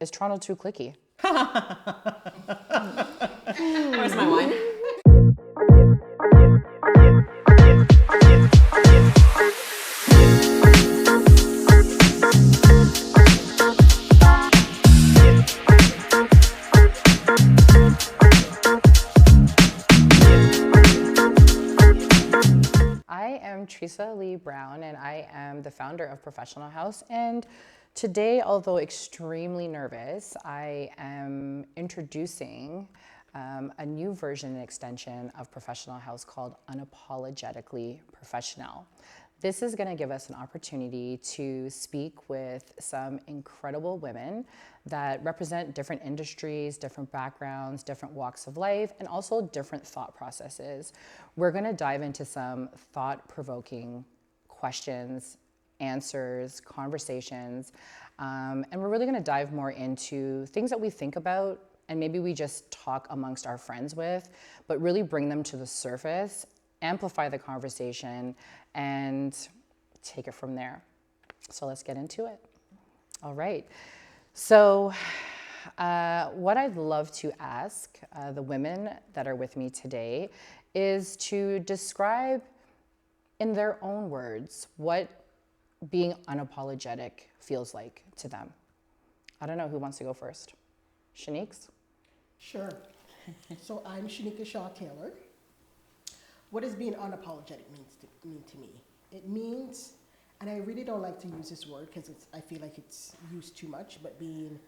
Is Toronto too cliquey? Where's my wine? I am Teresa Lee Brown, and I am the founder of Professional House. And today, although extremely nervous, I am introducing a new version and extension of Professional House called Unapologetically Professional. This is going to give us an opportunity to speak with some incredible women that represent different industries, different backgrounds, different walks of life, and also different thought processes. We're going to dive into some thought-provoking questions, answers, conversations, and we're really going to dive more into things that we think about and maybe we just talk amongst our friends with, but really bring them to the surface, amplify the conversation, and take it from there. So let's get into it. All right. So what I'd love to ask the women that are with me today is to describe in their own words what being unapologetic feels like to them. I don't know who wants to go first. Shanique's? Sure. So I'm Shanika Shaw Taylor. What does being unapologetic mean to me? It means, and I really don't like to use this word because I feel like it's used too much, but being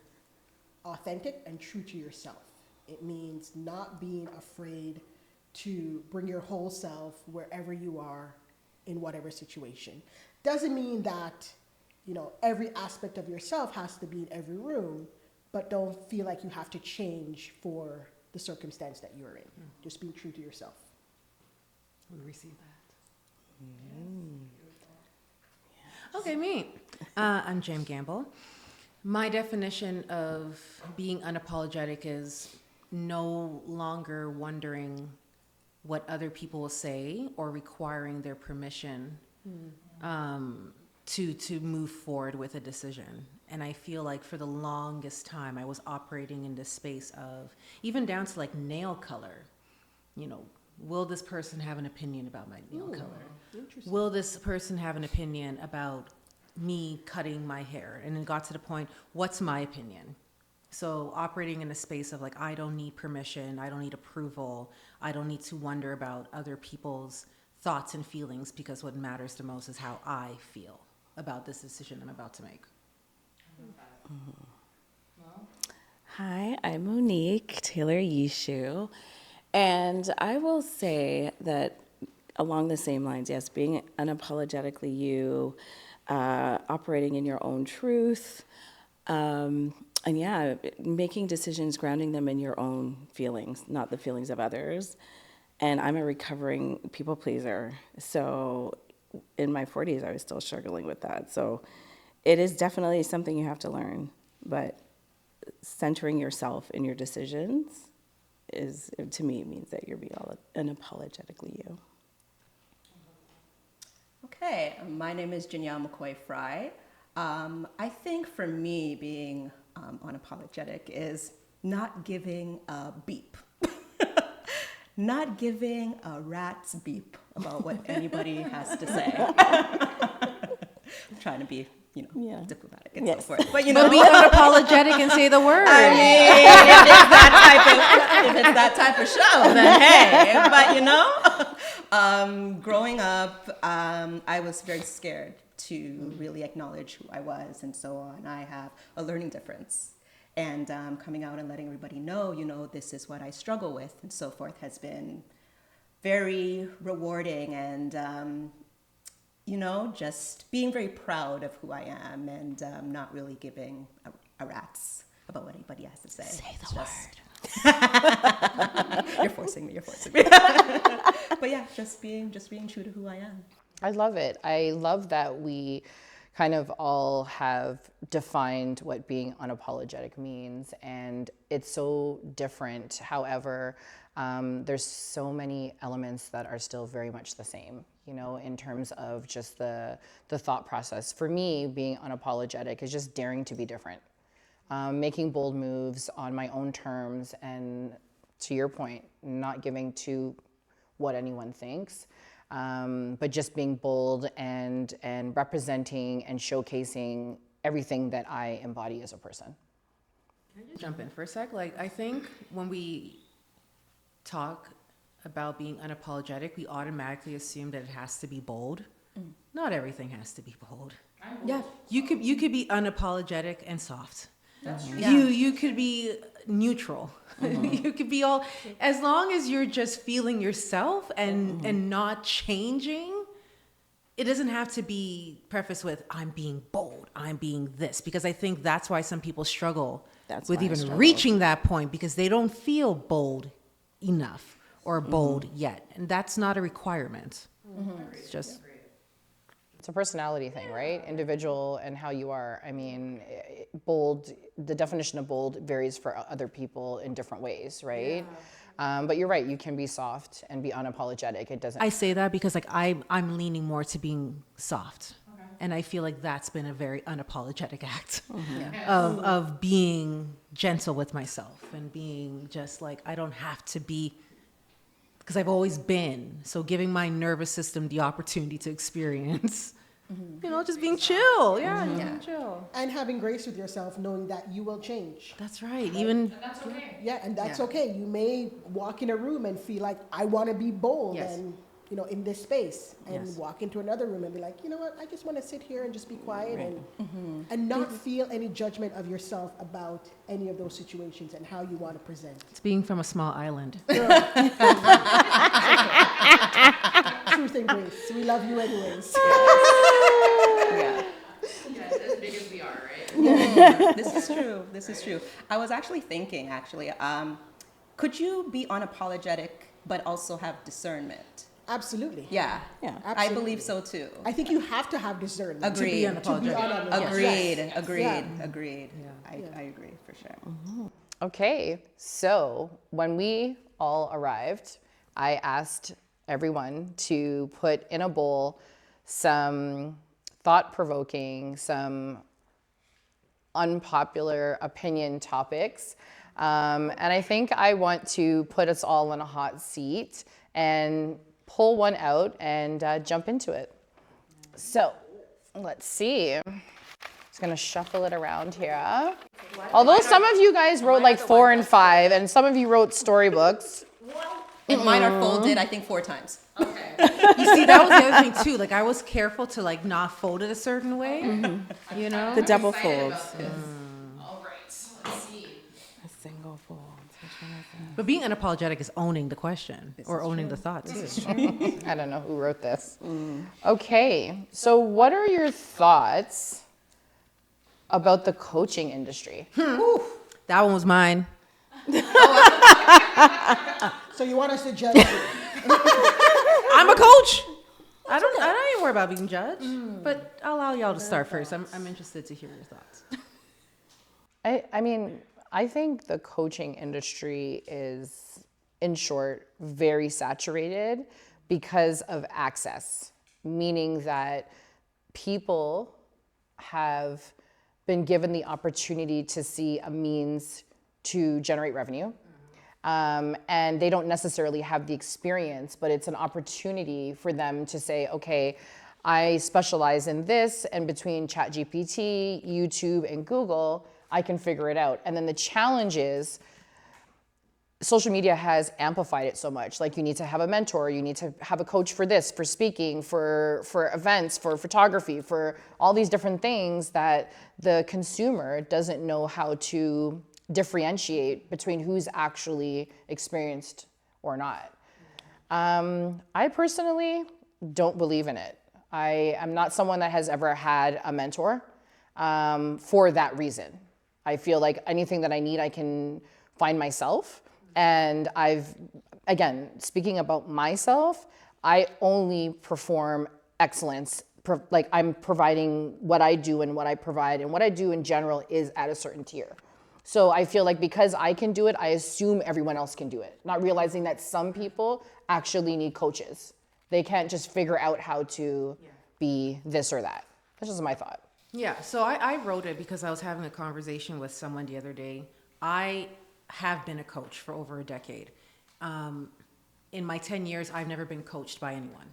authentic and true to yourself. It means not being afraid to bring your whole self wherever you are in whatever situation. Doesn't mean that, every aspect of yourself has to be in every room, but don't feel like you have to change for the circumstance that you're in. Just being true to yourself. We receive that. Okay, me. I'm Jam Gamble. My definition of being unapologetic is no longer wondering what other people will say or requiring their permission to move forward with a decision. And I feel like for the longest time, I was operating in this space of, even down to like nail color, will this person have an opinion about my nail color? Will this person have an opinion about me cutting my hair? And it got to the point, what's my opinion? So operating in a space of like, I don't need permission, I don't need approval, I don't need to wonder about other people's thoughts and feelings, because what matters the most is how I feel about this decision I'm about to make. Hi, I'm Monique Taylor Yishu, and I will say that along the same lines, yes, being unapologetically you, operating in your own truth, and yeah, making decisions, grounding them in your own feelings, not the feelings of others. And I'm a recovering people pleaser, so in my 40s, I was still struggling with that. So it is definitely something you have to learn, but centering yourself in your decisions is, to me, means that you're being unapologetically you. Okay, my name is Janelle McCoy Fry. I think for me, being unapologetic is not giving a beep. Not giving a rat's beep about what anybody has to say. I'm trying to be, diplomatic and so forth. But But be unapologetic and say the word. I mean, if it's that type of show, then hey. But growing up, I was very scared to really acknowledge who I was and so on. I have a learning difference. And coming out and letting everybody know, this is what I struggle with and so forth has been very rewarding and, just being very proud of who I am and not really giving a rat's about what anybody has to say. Say the word. You're forcing me. But yeah, just being true to who I am. I love it. I love that we kind of all have defined what being unapologetic means, and it's so different. However, there's so many elements that are still very much the same, in terms of just the thought process. For me, being unapologetic is just daring to be different. making bold moves on my own terms, and to your point, not giving to what anyone thinks, but just being bold and representing and showcasing everything that I embody as a person. Can I just jump in for a sec? Like, I think when we talk about being unapologetic, we automatically assume that it has to be bold. Not everything has to be bold. Yeah. You could be unapologetic and soft. That's true. You could be neutral. You could be all, as long as you're just feeling yourself and not changing. It doesn't have to be prefaced with I'm being bold, I'm being this, because I think that's why some people struggle with even reaching that point, because they don't feel bold enough or bold yet, and that's not a requirement. It's just It's a personality thing, right? Individual and how you are. I mean, bold, the definition of bold varies for other people in different ways, right? But you're right, you can be soft and be unapologetic. It doesn't. I say that because like I'm leaning more to being soft. And I feel like that's been a very unapologetic act of being gentle with myself and being just like, I don't have to be, because I've always been. So giving my nervous system the opportunity to experience, you know, just being chill. Yeah, just being chill. And having grace with yourself, knowing that you will change. That's right. Even Yeah, and that's Yeah. okay. You may walk in a room and feel like I want to be bold Yes. and you know in this space, and Yes. walk into another room and be like, you know what, I just want to sit here and just be quiet and not feel any judgment of yourself about any of those situations and how you want to present. it's being from a small island. Truth and grace. We love you anyways. as big as we are, right? This is true. This is true. I was actually thinking, could you be unapologetic but also have discernment? Absolutely. Yeah. Yeah. I Absolutely. believe so too. I think you have to have discernment. Agreed. To be unapologetic. Agreed. Yes. Agreed. Yeah. Agreed. I agree for sure. Okay, so when we all arrived, I asked everyone to put in a bowl some thought-provoking, some unpopular opinion topics. And I think I want to put us all in a hot seat and pull one out and jump into it. So let's see. Just gonna shuffle it around here. Although some of you guys wrote like 4 and 5, and some of you wrote storybooks. And mine are folded, I think, 4 times. You see, that was the other thing too. Like I was careful to like not fold it a certain way. You know? The double folds. All right, so let's see. A single fold. Which one is that? But being unapologetic is owning the question or owning the thought too. I don't know who wrote this. Okay, so what are your thoughts about the coaching industry? That one was mine. So you want us to judge you? I'm a coach. I don't even worry about being judged. But I'll allow y'all to start first. I'm interested to hear your thoughts. I mean, I think the coaching industry is, in short, very saturated because of access, meaning that people have been given the opportunity to see a means to generate revenue. And they don't necessarily have the experience, but it's an opportunity for them to say, okay, I specialize in this, and between ChatGPT, YouTube, and Google, I can figure it out. And then the challenge is, social media has amplified it so much. Like you need to have a mentor, you need to have a coach for this, for speaking, for events, for photography, for all these different things that the consumer doesn't know how to differentiate between who's actually experienced or not. I personally don't believe in it. I am not someone that has ever had a mentor for that reason. I feel like anything that I need, I can find myself. And again, speaking about myself, I only perform excellence. Like I'm providing what I do and what I provide, and what I do in general is at a certain tier. So I feel like because I can do it, I assume everyone else can do it, not realizing that some people actually need coaches. They can't just figure out how to be this or that. That's just my thought. Yeah, so I wrote it because I was having a conversation with someone the other day. I have been a coach for over a decade. In my 10 years, I've never been coached by anyone.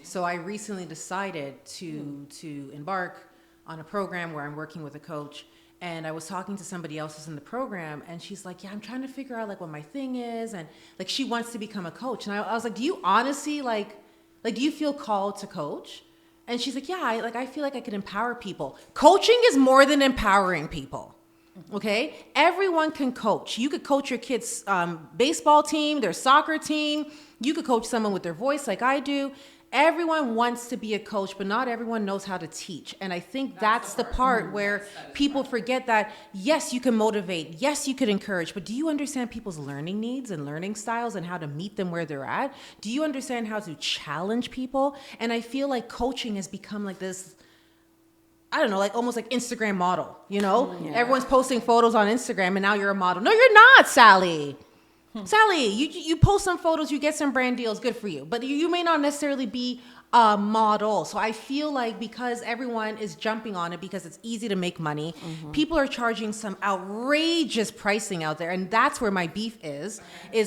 So I recently decided to embark on a program where I'm working with a coach. And I was talking to somebody else who's in the program, and she's like, yeah, I'm trying to figure out like what my thing is. And like, she wants to become a coach. And I was like, do you honestly like, do you feel called to coach? And she's like, yeah, I feel like I could empower people. Coaching is more than empowering people. Okay, everyone can coach. You could coach your kids' baseball team, their soccer team. You could coach someone with their voice like I do. Everyone wants to be a coach, but not everyone knows how to teach. And I think that's the part where people forget that, yes, you can motivate. Yes, you could encourage. But do you understand people's learning needs and learning styles and how to meet them where they're at? Do you understand how to challenge people? And I feel like coaching has become like this, I don't know, like almost like Instagram model, you know? Yeah. Everyone's posting photos on Instagram and now you're a model. No, you're not, Sally. Sally, you post some photos, you get some brand deals, good for you. But you may not necessarily be a model. So I feel like because everyone is jumping on it because it's easy to make money, people are charging some outrageous pricing out there. And that's where my beef is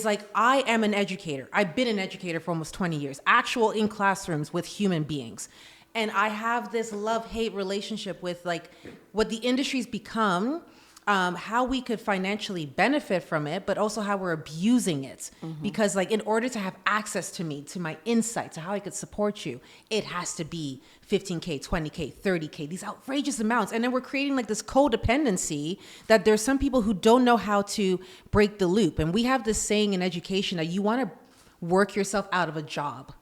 like, I am an educator. I've been an educator for almost 20 years, actual in classrooms with human beings. And I have this love-hate relationship with like what the industry's become, how we could financially benefit from it, but also how we're abusing it. Because like in order to have access to me, to my insight, to how I could support you, it has to be 15K, 20K, 30K, these outrageous amounts. And then we're creating like this codependency that there's some people who don't know how to break the loop. And we have this saying in education that you want to work yourself out of a job.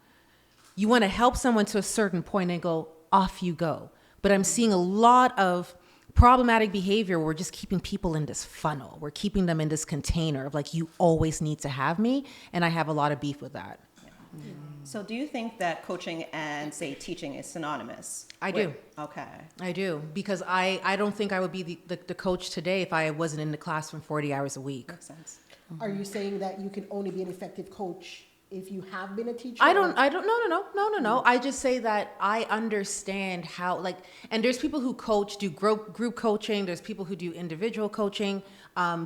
You want to help someone to a certain point and go, off you go. But I'm seeing a lot of problematic behavior where we're just keeping people in this funnel. We're keeping them in this container of like, you always need to have me. And I have a lot of beef with that. Yeah. So do you think that coaching and, say, teaching is synonymous? I do. Okay. I do. Because I don't think I would be the coach today if I wasn't in the classroom 40 hours a week. Makes sense. Are you saying that you can only be an effective coach if you have been a teacher? No. I just say that I understand how, like, and there's people who coach, do group coaching. There's people who do individual coaching.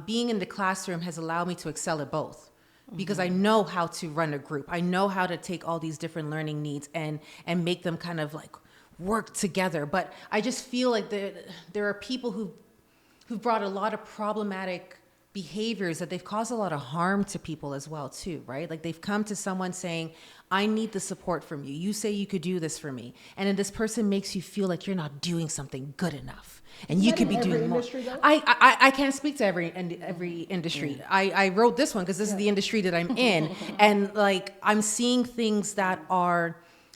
Being in the classroom has allowed me to excel at both because I know how to run a group. I know how to take all these different learning needs and make them kind of like work together. But I just feel like there are people who've brought a lot of problematic behaviors that they've caused a lot of harm to people as well too, right? Like they've come to someone saying, I need the support from you. You say you could do this for me. And then this person makes you feel like you're not doing something good enough. And you could be doing more. I can't speak to every industry. I wrote this one because this is the industry that I'm in. And like, I'm seeing things that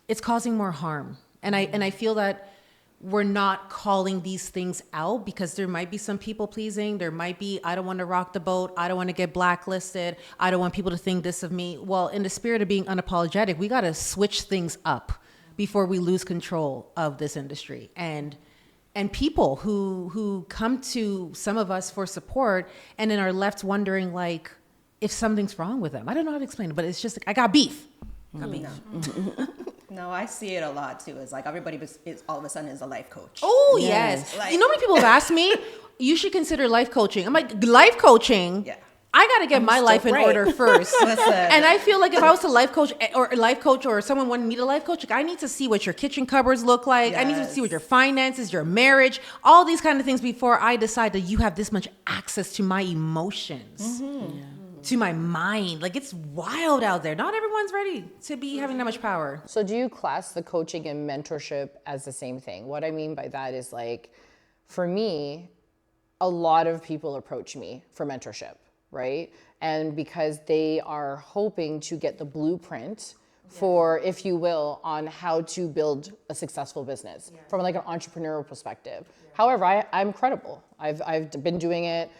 it's causing more harm. And I feel that we're not calling these things out because there might be some people pleasing. There might be, I don't want to rock the boat. I don't want to get blacklisted. I don't want people to think this of me. Well, in the spirit of being unapologetic, we got to switch things up before we lose control of this industry. And people who come to some of us for support and then are left wondering like if something's wrong with them. I don't know how to explain it, but it's just like, I got beef. No, I see it a lot too. It's like everybody is all of a sudden is a life coach. Oh, yes. Like, you know how many people have asked me, you should consider life coaching. I'm like, life coaching? Yeah. I got to get my life in order first. Listen. And I feel like if I was a life coach or someone wanted me to life coach, like I need to see what your kitchen cupboards look like. Yes. I need to see what your finances, your marriage, all these kind of things before I decide that you have this much access to my emotions. To my mind. Like it's wild out there. Not everyone's ready to be having that much power. So do you class the coaching and mentorship as the same thing? What I mean by that is like, for me, a lot of people approach me for mentorship, right? And because they are hoping to get the blueprint for, if you will, on how to build a successful business from like an entrepreneurial perspective. However, I'm credible. I've been doing it.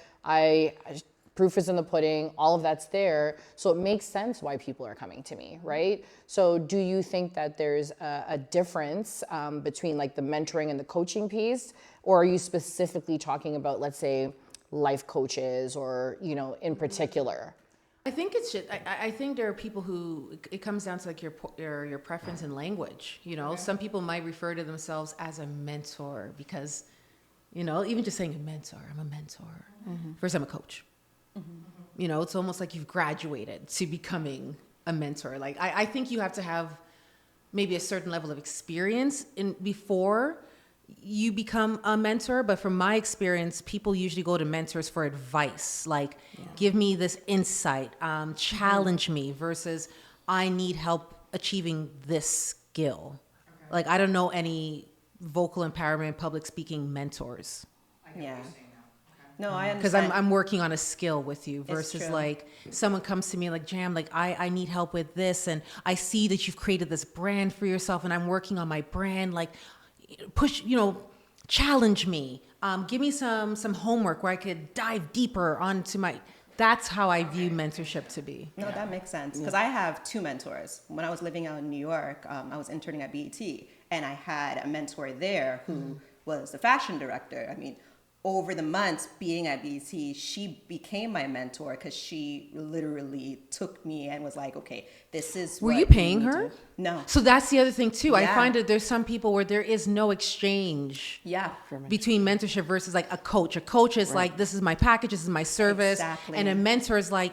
Proof is in the pudding, all of that's there. So it makes sense why people are coming to me, right? So do you think that there's a difference between like the mentoring and the coaching piece? Or are you specifically talking about, let's say, life coaches or, you know, in particular? I think it's just, I think there are people who, it comes down to like your preference in language. You know, some people might refer to themselves as a mentor because, you know, even just saying a mentor, I'm a mentor. First, I'm a coach. You know, it's almost like you've graduated to becoming a mentor. Like, I think you have to have maybe a certain level of experience before you become a mentor. But from my experience, people usually go to mentors for advice, like give me this insight, challenge me, versus I need help achieving this skill. Like, I don't know any vocal empowerment, public speaking mentors. Yeah. No, I Because understand. I'm working on a skill with you It's versus true. like someone comes to me like, Jam, like I need help with this, and I see that you've created this brand for yourself and I'm working on my brand, like push, you know, challenge me, give me some homework where I could dive deeper onto my, that's how I view mentorship to be. No, that makes sense. Because I have two mentors. When I was living out in New York, I was interning at BET, and I had a mentor there who was the fashion director. I mean, over the months being at BET, she became my mentor because she literally took me and was like, okay, this is Were what you paying need her? to-" No. So that's the other thing too. I Yeah. find that there's some people where there is no exchange Yeah. between mentorship versus like a coach. A coach is like, this is my package, this is my service. Exactly. And a mentor is like,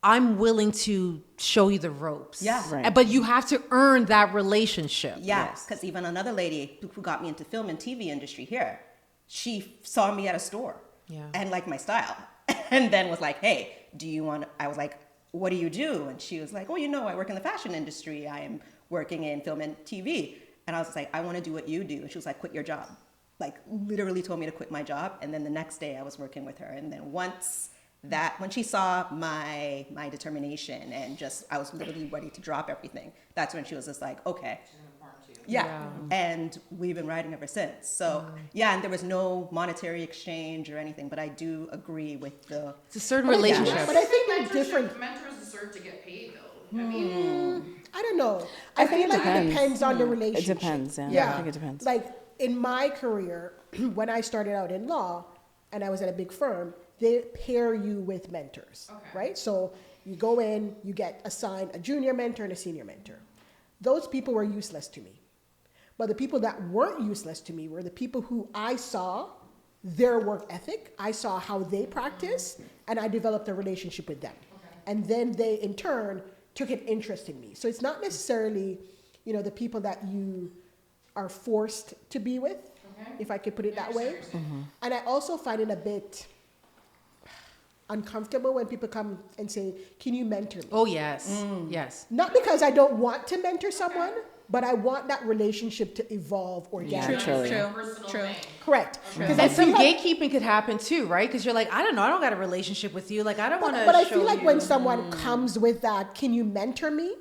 I'm willing to show you the ropes. Yeah. Right. But you have to earn that relationship. Yeah, because even another lady who got me into film and TV industry here, she saw me at a store Yeah. and liked my style, and then was like, "Hey, do you want?" I was like, "What do you do?" And she was like, "Oh, you know, I work in the fashion industry. I am working in film and TV." And I was like, "I want to do what you do." And she was like, "Quit your job." Like, literally told me to quit my job. And then the next day, I was working with her. And then when she saw my determination and just, I was literally ready to drop everything. That's when she was just like, "Okay." Yeah. And we've been riding ever since. So yeah, and there was no monetary exchange or anything, but I do agree with the It's a certain But I think- relationship. But I think they're different. Mentors deserve to get paid, though. I mean, I don't know. I feel like it depends on the relationship. It depends, yeah. Yeah. I think it depends. Like in my career, when I started out in law and I was at a big firm, they pair you with mentors, right? So you go in, you get assigned a junior mentor and a senior mentor. Those people were useless to me. But the people that weren't useless to me were the people who I saw their work ethic, I saw how they practice, and I developed a relationship with them. And then they, in turn, took an interest in me. So it's not necessarily, you know, the people that you are forced to be with, if I could put it that way. And I also find it a bit uncomfortable when people come and say, "Can you mentor me?" Oh, yes. Yes. Not because I don't want to mentor someone, but I want that relationship to evolve organically. True. Correct. Because And some gatekeeping could happen too, right? Because you're like, I don't know, I don't got a relationship with you. Like, I don't want to. But I feel like when someone comes with that, "Can you mentor me?"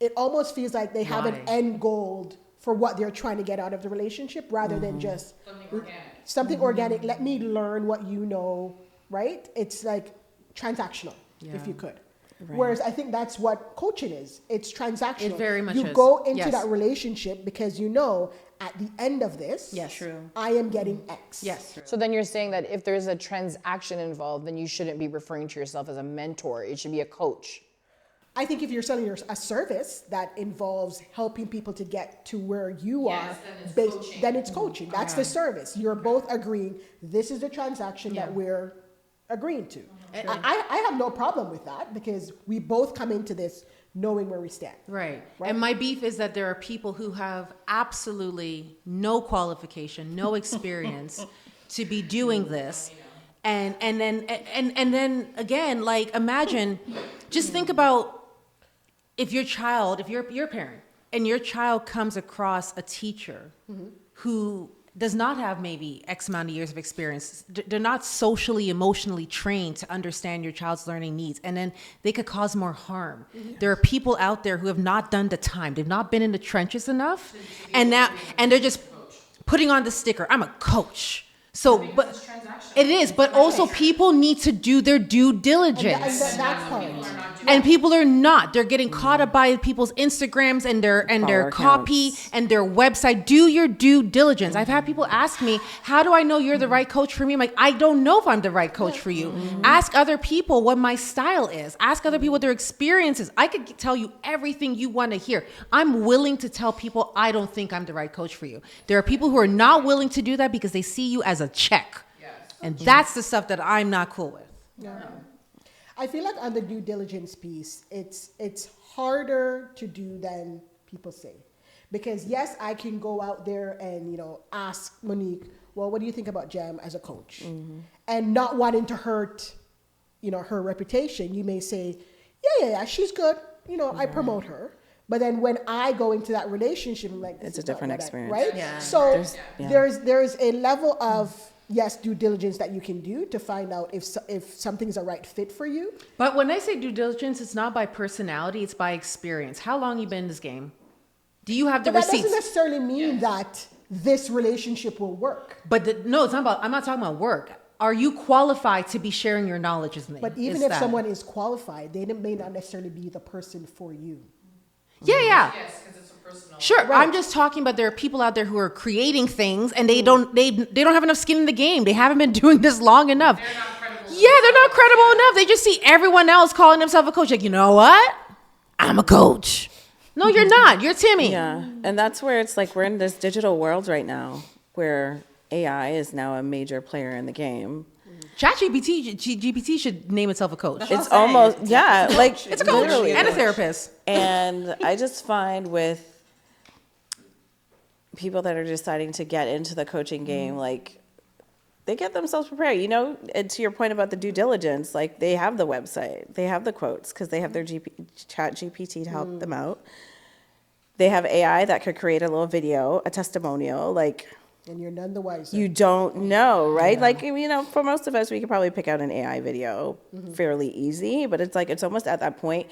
it almost feels like they have an Why? end goal for what they're trying to get out of the relationship rather than just something organic. Let me learn what you know, right? It's like transactional, if you could. Whereas I think that's what coaching is. It's transactional. It very much you is. go into Yes. that relationship because you know at the end of this, Yes. True. I am getting X. Yes. so then you're saying that if there's a transaction involved, then you shouldn't be referring to yourself as a mentor. It should be a coach. I think if you're selling a service that involves helping people to get to where you are, then it's coaching. That's the service. You're both agreeing this is the transaction that we're agreeing to. I have no problem with that because we both come into this knowing where we stand. Right. Right. And my beef is that there are people who have absolutely no qualification, no experience to be doing this. And then again, like imagine, just think about if your parent and your child comes across a teacher who does not have maybe X amount of years of experience. They're not socially, emotionally trained to understand your child's learning needs. And then they could cause more harm. There are people out there who have not done the time. They've not been in the trenches enough. And they're just putting on the sticker, I'm a coach. So, but it is, but also people need to do their due diligence. And that part. And people are not. They're getting caught up by people's Instagrams and their Follower copy counts. and their website. Do your due diligence. I've had people ask me, how do I know you're the right coach for me? I'm like, I don't know if I'm the right coach for you. Ask other people what my style is. Ask other people what their experience is. I could tell you everything you want to hear. I'm willing to tell people I don't think I'm the right coach for you. There are people who are not willing to do that because they see you as a check. And that's the stuff that I'm not cool with. Yeah. I feel like on the due diligence piece, it's harder to do than people say. Because yes, I can go out there and, ask Monique, well, what do you think about Jam as a coach? And not wanting to hurt, her reputation. You may say, yeah, she's good. I promote her. But then when I go into that relationship, I'm like, It's a different experience. right? Yeah. So there's a level of, yes, due diligence that you can do to find out if something's a right fit for you. But when I say due diligence, it's not by personality, it's by experience. How long you been in this game? Do you have the But that receipts? doesn't necessarily mean that this relationship will work. But no, it's not about, I'm not talking about work. Are you qualified to be sharing your knowledge with me? But even It's if that. someone is qualified, they may not necessarily be the person for you. Yeah. Yes, because it's a personal. Sure. Right. I'm just talking about there are people out there who are creating things and they don't have enough skin in the game. They haven't been doing this long enough. They're not credible. Yeah, they're not credible enough. They just see everyone else calling themselves a coach. Like, you know what? I'm a coach. No, you're not. You're Timmy. Yeah, and that's where it's like we're in this digital world right now where AI is now a major player in the game. GPT should name itself a coach. That's what It's I'm saying. almost, yeah, like It's a coach literally. and a therapist. And I just find with people that are deciding to get into the coaching game, like they get themselves prepared, and to your point about the due diligence, like they have the website, they have the quotes because they have their chat GPT to help them out. They have AI that could create a little video, a testimonial, like And you're none the wiser. you don't know, right? Like, for most of us, we could probably pick out an AI video fairly easy, but it's like, it's almost at that point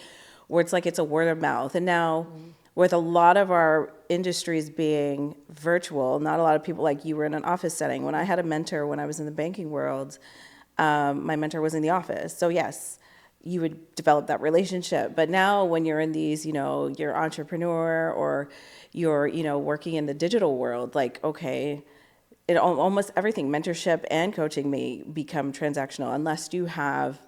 where it's like, it's a word of mouth. And now with a lot of our industries being virtual, not a lot of people, like you were in an office setting. When I had a mentor, when I was in the banking world, my mentor was in the office. So yes, you would develop that relationship. But now when you're in these, you're entrepreneur or you're, working in the digital world, like, okay, almost everything, mentorship and coaching may become transactional unless you have,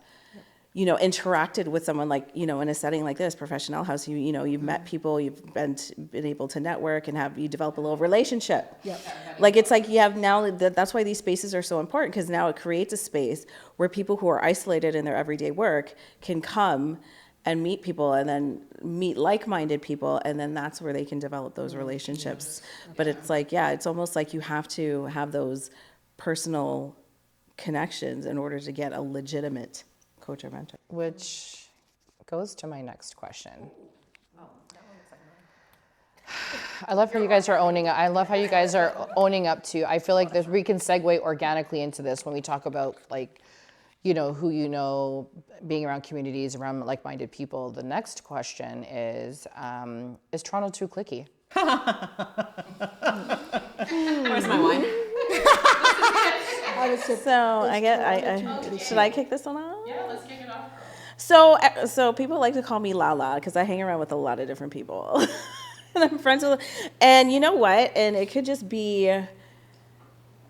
interacted with someone like, in a setting like this, Professional House, you've met people, you've been able to network and you develop a little relationship. Yep. Like, it's like you have now, that's why these spaces are so important, because now it creates a space where people who are isolated in their everyday work can come and meet people and then meet like-minded people, and then that's where they can develop those relationships. But it's like, it's almost like you have to have those personal connections in order to get a legitimate coach or mentor. Which goes to my next question. I love how you guys are owning. I love how you guys are owning up to. I feel like that we can segue organically into this when we talk about like, who being around communities, around like-minded people. The next question is Toronto too cliquey? Where's my wine? I would say Should I kick this one off? Yeah, let's kick it off. So people like to call me Lala because I hang around with a lot of different people. And I'm friends with, and you know what? And it could just be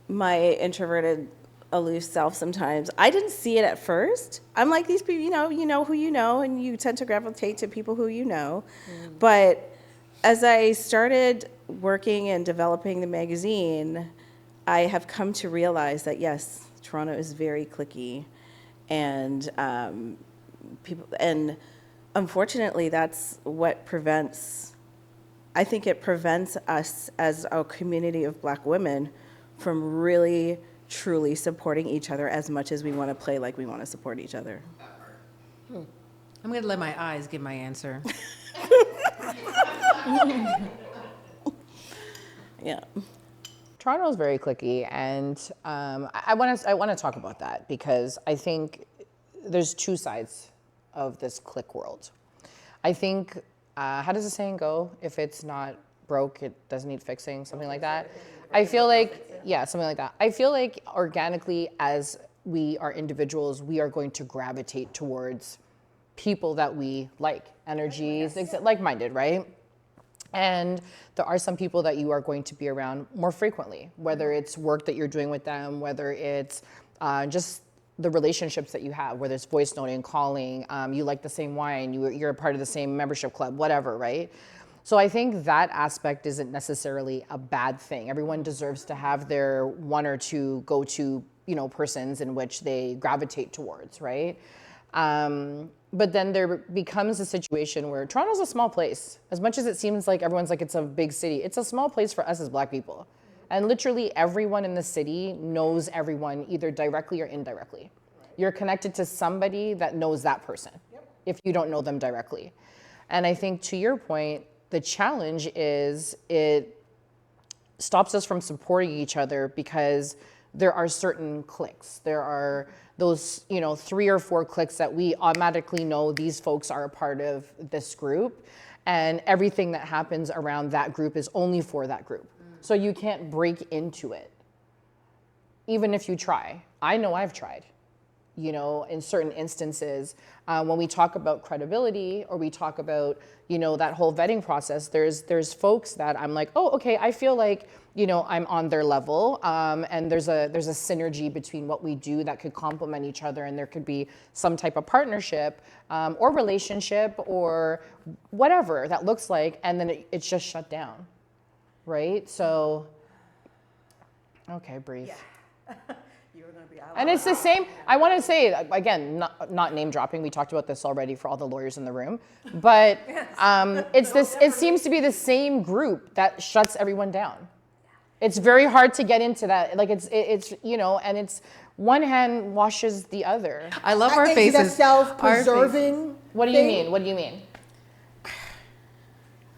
my introverted, aloof self sometimes. I didn't see it at first. I'm like these people, you know who you know, and you tend to gravitate to people who you know. But as I started working and developing the magazine, I have come to realize that yes, Toronto is very cliquey, and people, and unfortunately, that's what prevents. I think it prevents us as a community of Black women from really, truly supporting each other as much as we want to play like we want to support each other. I'm going to let my eyes give my answer. Yeah. Toronto is very cliquey, and I want to talk about that because I think there's two sides of this clique world. I think how does the saying go? If it's not broke, it doesn't need fixing, something like that. I feel like, something like that. I feel like organically, as we are individuals, we are going to gravitate towards people that we like, energies, like-minded, right? And there are some people that you are going to be around more frequently, whether it's work that you're doing with them, whether it's just the relationships that you have, whether it's voice noting, calling, you like the same wine, you're a part of the same membership club, whatever, right? So I think that aspect isn't necessarily a bad thing. Everyone deserves to have their one or two go-to, persons in which they gravitate towards, right? But then there becomes a situation where Toronto's a small place. As much as it seems like everyone's like it's a big city, it's a small place for us as Black people. And literally everyone in the city knows everyone either directly or indirectly. You're connected to somebody that knows that person if you don't know them directly. And I think to your point, the challenge is it stops us from supporting each other because there are certain cliques. There are those, 3 or 4 cliques that we automatically know these folks are a part of this group, and everything that happens around that group is only for that group. So you can't break into it, even if you try. I know I've tried, in certain instances. When we talk about credibility or we talk about, that whole vetting process, there's folks that I'm like, oh, okay, I feel like, I'm on their level, and there's a synergy between what we do that could complement each other, and there could be some type of partnership or relationship or whatever that looks like, and then it's just shut down, right? So, okay, breathe. Yeah. You were going to be out. And it's the same, I want to say, again, not name dropping, we talked about this already for all the lawyers in the room, but it seems to be the same group that shuts everyone down. It's very hard to get into that. Like it's and it's one hand washes the other. I love our Is faces. it a self-preserving What do you mean? What do you mean?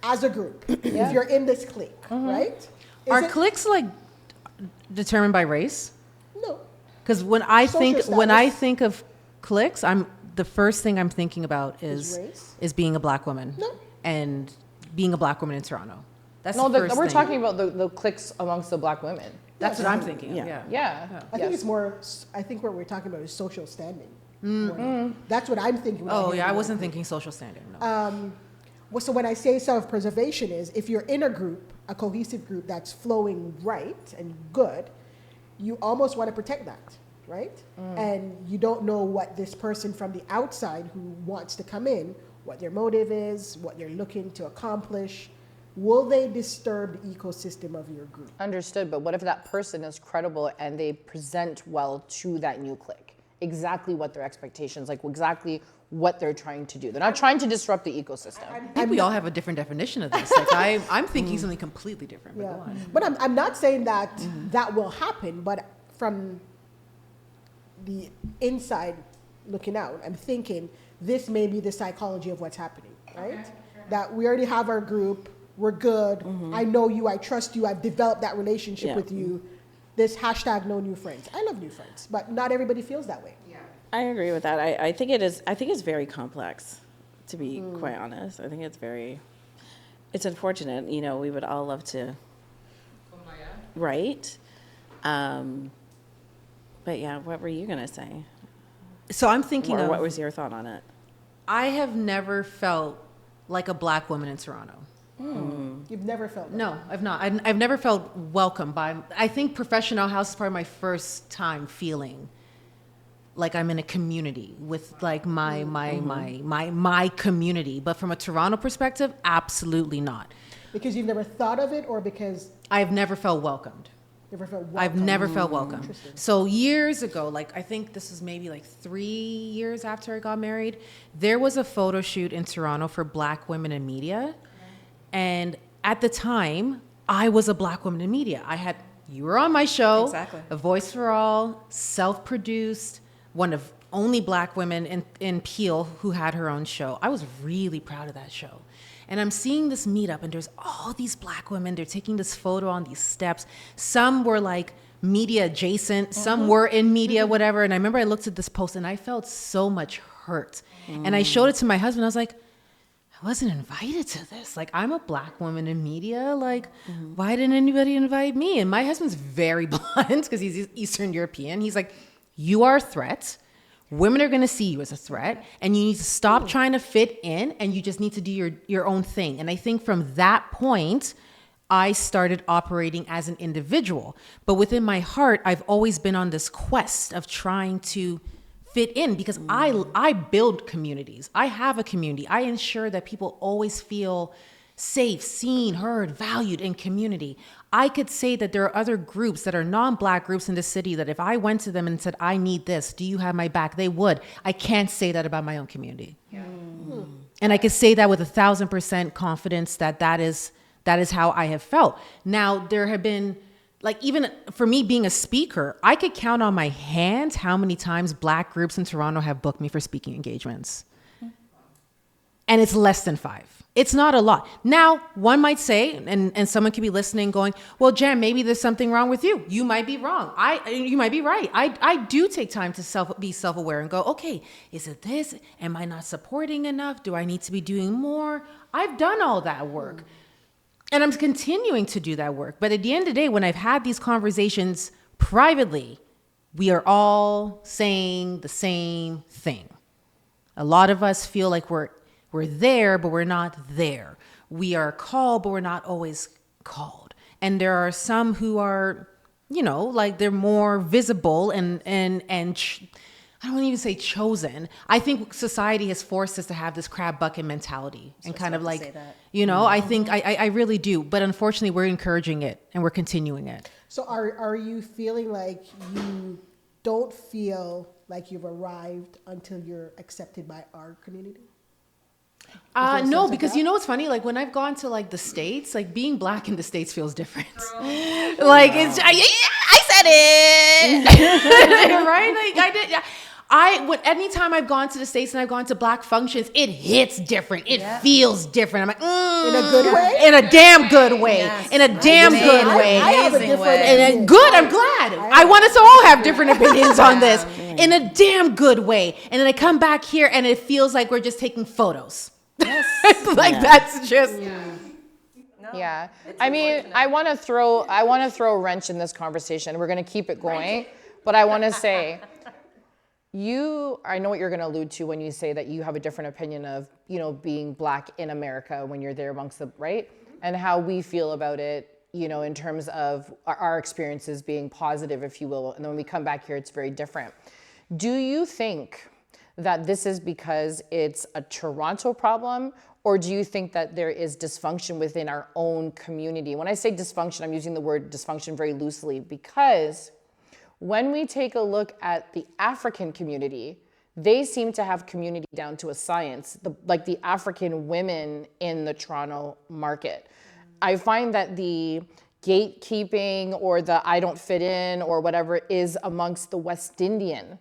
as a group? If you're in this clique, right? Are cliques like determined by race? No. Because when I Social think of cliques, the first thing I'm thinking about Is race? is being a Black woman. No. And being a Black woman in Toronto. That's No, the first we're thing. talking about the cliques amongst the Black women. That's what I'm thinking. Yeah. Of, yeah. Yeah. I think it's more, I think what we're talking about is social standing. That's what I'm thinking. when I Oh hear yeah, I the word wasn't clique. thinking social standing. No. Well, so when I say self-preservation is if you're in a group, a cohesive group that's flowing right and good, you almost want to protect that, right? And you don't know what this person from the outside who wants to come in, what their motive is, what they're looking to accomplish. Will they disturb the ecosystem of your group? Understood, but what if that person is credible and they present well to that new clique? Exactly what their expectations, like exactly what they're trying to do. They're not trying to disrupt the ecosystem. I think we all have a different definition of this. Like I'm thinking something completely different. But Yeah, go on. but I'm not saying that that will happen, but from the inside looking out, I'm thinking this may be the psychology of what's happening, right? That we already have our group, we're good, I know you, I trust you, I've developed that relationship Yeah. with you. This hashtag no new friends. I love new friends, but not everybody feels that way. I agree with that. I think it is. I think it's very complex, to be quite honest. I think it's unfortunate. We would all love to, right? But yeah, what were you gonna say? So I'm thinking Or of what was your thought on it? I have never felt like a Black woman in Toronto. You've never felt that. No, I've not. I've never felt welcome by. I think Professional House is probably my first time feeling like I'm in a community with like my community. But from a Toronto perspective, absolutely not. Because you've never thought of it, or because I've never felt welcomed. you've never felt I've welcome? never felt welcome. Interesting. So years ago, like I think this was maybe like 3 years after I got married, there was a photo shoot in Toronto for Black women in media. And at the time, I was a Black woman in media. You were on my show. Exactly. A Voice for All, self-produced, one of only Black women in Peel who had her own show. I was really proud of that show. And I'm seeing this meetup, and there's all these Black women. They're taking this photo on these steps. Some were like media adjacent. Some were in media, whatever. And I remember I looked at this post, and I felt so much hurt. And I showed it to my husband. I was like, I wasn't invited to this. Like, I'm a Black woman in media. Like, why didn't anybody invite me? And my husband's very blunt because he's Eastern European. He's like, you are a threat. Women are going to see you as a threat, and you need to stop trying to fit in, and you just need to do your own thing. And I think from that point, I started operating as an individual. But within my heart, I've always been on this quest of trying to fit in, because I build communities. I have a community. I ensure that people always feel safe, seen, heard, valued in community. I could say that there are other groups that are non-Black groups in the city that if I went to them and said, I need this, do you have my back? They would. I can't say that about my own community. Yeah. And I could say that with 1,000% confidence that is how I have felt. Now, there have been, like, even for me being a speaker, I could count on my hands how many times Black groups in Toronto have booked me for speaking engagements. And it's less than 5. It's not a lot. Now, one might say, and someone could be listening going, well, Jen, maybe there's something wrong with you. You might be wrong. You might be right. I do take time to be self-aware and go, okay, is it this? Am I not supporting enough? Do I need to be doing more? I've done all that work. And I'm continuing to do that work. But at the end of the day, when I've had these conversations privately, we are all saying the same thing. A lot of us feel like we're there, but we're not there. We are called, but we're not always called. And there are some who are, like they're more visible and I don't even say chosen. I think society has forced us to have this crab bucket mentality and kind of like, I think I really do. But unfortunately, we're encouraging it and we're continuing it. So are you feeling like you don't feel like you've arrived until you're accepted by our community? No, because what's funny? Like when I've gone to like the States, like being Black in the States feels different. Like it's, I said it, right? Like I did. Yeah. Anytime I've gone to the States and I've gone to Black functions, it hits different. It feels different. I'm like, in a good way? In a damn good way. Yes. In a damn good way. I have a different opinion. And good, I'm glad. I want us to all have different opinions on this. In a damn good way. And then I come back here and it feels like we're just taking photos. Yes. That's just... Yeah. I mean, I want to throw a wrench in this conversation. We're going to keep it going, but I want to say, I know what you're going to allude to when you say that you have a different opinion of, being Black in America when you're there amongst the, right? And how we feel about it, in terms of our experiences being positive, if you will. And then when we come back here, it's very different. Do you think that this is because it's a Toronto problem, or do you think that there is dysfunction within our own community? When I say dysfunction, I'm using the word dysfunction very loosely, because when we take a look at the African community, they seem to have community down to a science, like the African women in the Toronto market. I find that the gatekeeping or the I don't fit in or whatever is amongst the West Indian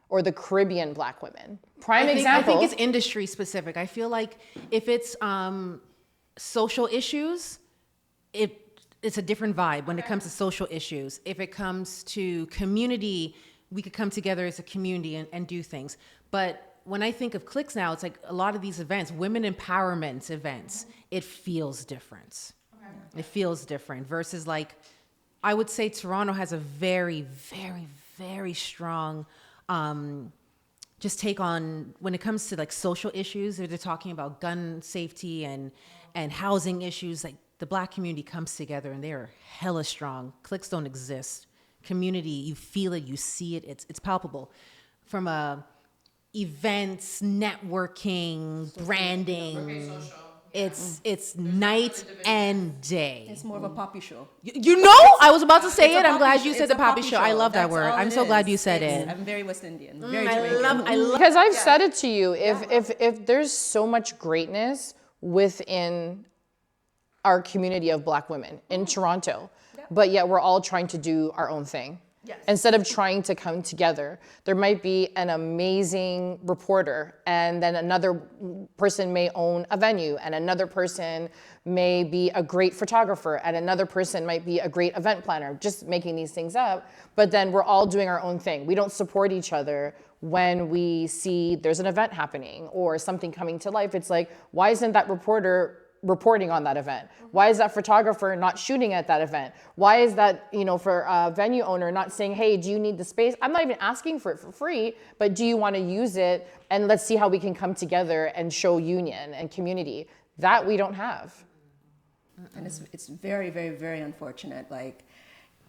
or the Caribbean Black women. I think it's industry specific. I feel like if it's social issues, it's a different vibe when it comes to social issues. If it comes to community, we could come together as a community and do things. But when I think of Clicks now, it's like a lot of these events, women empowerment events, it feels different. It feels different versus like, I would say Toronto has a very, very, very strong just take on when it comes to like social issues. They're talking about gun safety and housing issues. Like the Black community comes together and they're hella strong. Cliques don't exist. Community, you feel it, you see it, it's palpable. From events, networking, branding. It's night and day. It's more of a poppy show. I was about to say it. I'm glad you said the poppy show. I love that word. I'm so glad you said it. I'm very West Indian. Very Jamaican. I love Because I've said it to you, if there's so much greatness within our community of Black women in Toronto, but yet we're all trying to do our own thing. Yes. Instead of trying to come together, there might be an amazing reporter, and then another person may own a venue, and another person may be a great photographer, and another person might be a great event planner, just making these things up. But then we're all doing our own thing. We don't support each other when we see there's an event happening or something coming to life. It's like, why isn't that reporter reporting on that event? Why is that photographer not shooting at that event? Why is that, for a venue owner not saying, hey, do you need the space? I'm not even asking for it for free, but do you want to use it? And let's see how we can come together and show union and community. That we don't have. And it's very, very, very unfortunate. Like,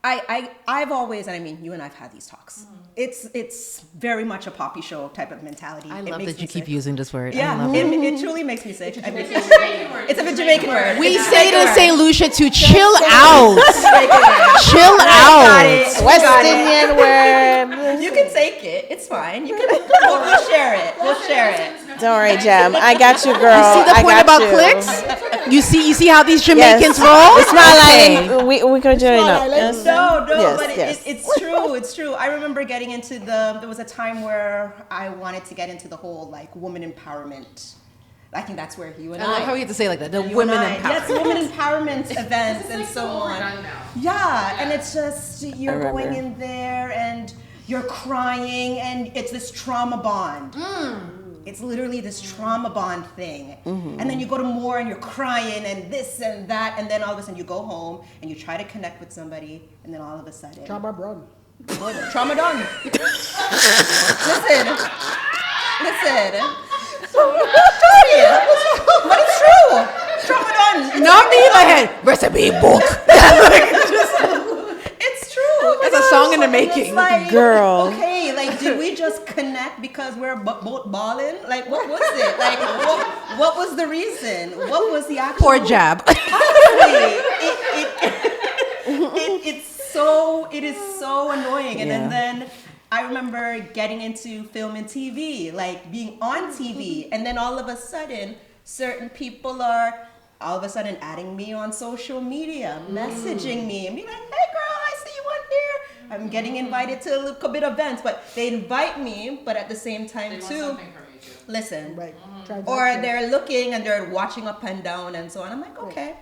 I've always, and I mean, you and I've had these talks. It's very much a poppy show type of mentality. I love that you keep using this word. Yeah, I love it. it truly makes me sick. I mean, it's a Jamaican word. We It's a say Jamaican to word. St. Lucia to chill out. Jamaican word. Chill out. West Indian word. You can take it. It's fine. You can. We'll share it. We'll share it. Don't worry, Jem. I got you, girl. See the I point got about you. clicks? You see how these Jamaicans Yes. roll? The smile Okay. line. We could join up. Island. Yes. No, Yes, but yes. it's true. It's true. I remember getting into there was a time where I wanted to get into the whole like woman empowerment. I think that's where you and I I. love how you have to say it like that. The you women and I- empowerment. Yes, women empowerment events and so on. Yeah, and it's just you're remember. going in there and you're crying and it's this trauma bond. It's literally this trauma bond thing. And then you go to more and you're crying and this and that, and then all of a sudden you go home and you try to connect with somebody, and then all of a sudden Trauma Brown. trauma done. Listen. But it's true. Trauma done. Not me in my head. Recipe book. It's true. That's a song in the And it's making. like, Girl. Okay, like did we just connect because we're both balling? Like what was it? Like what was the reason? What was the actual? Poor jab. Honestly, it is so annoying. And Yeah. then I remember getting into film and TV, like being on TV, and then all of a sudden, certain people are all of a sudden adding me on social media, messaging me, and being like, "Hey, girl, I see you on here." I'm getting invited to a little bit of events, but they invite me, but at the same time too. Listen, Right. or they're looking and they're watching up and down and so on. I'm like, okay,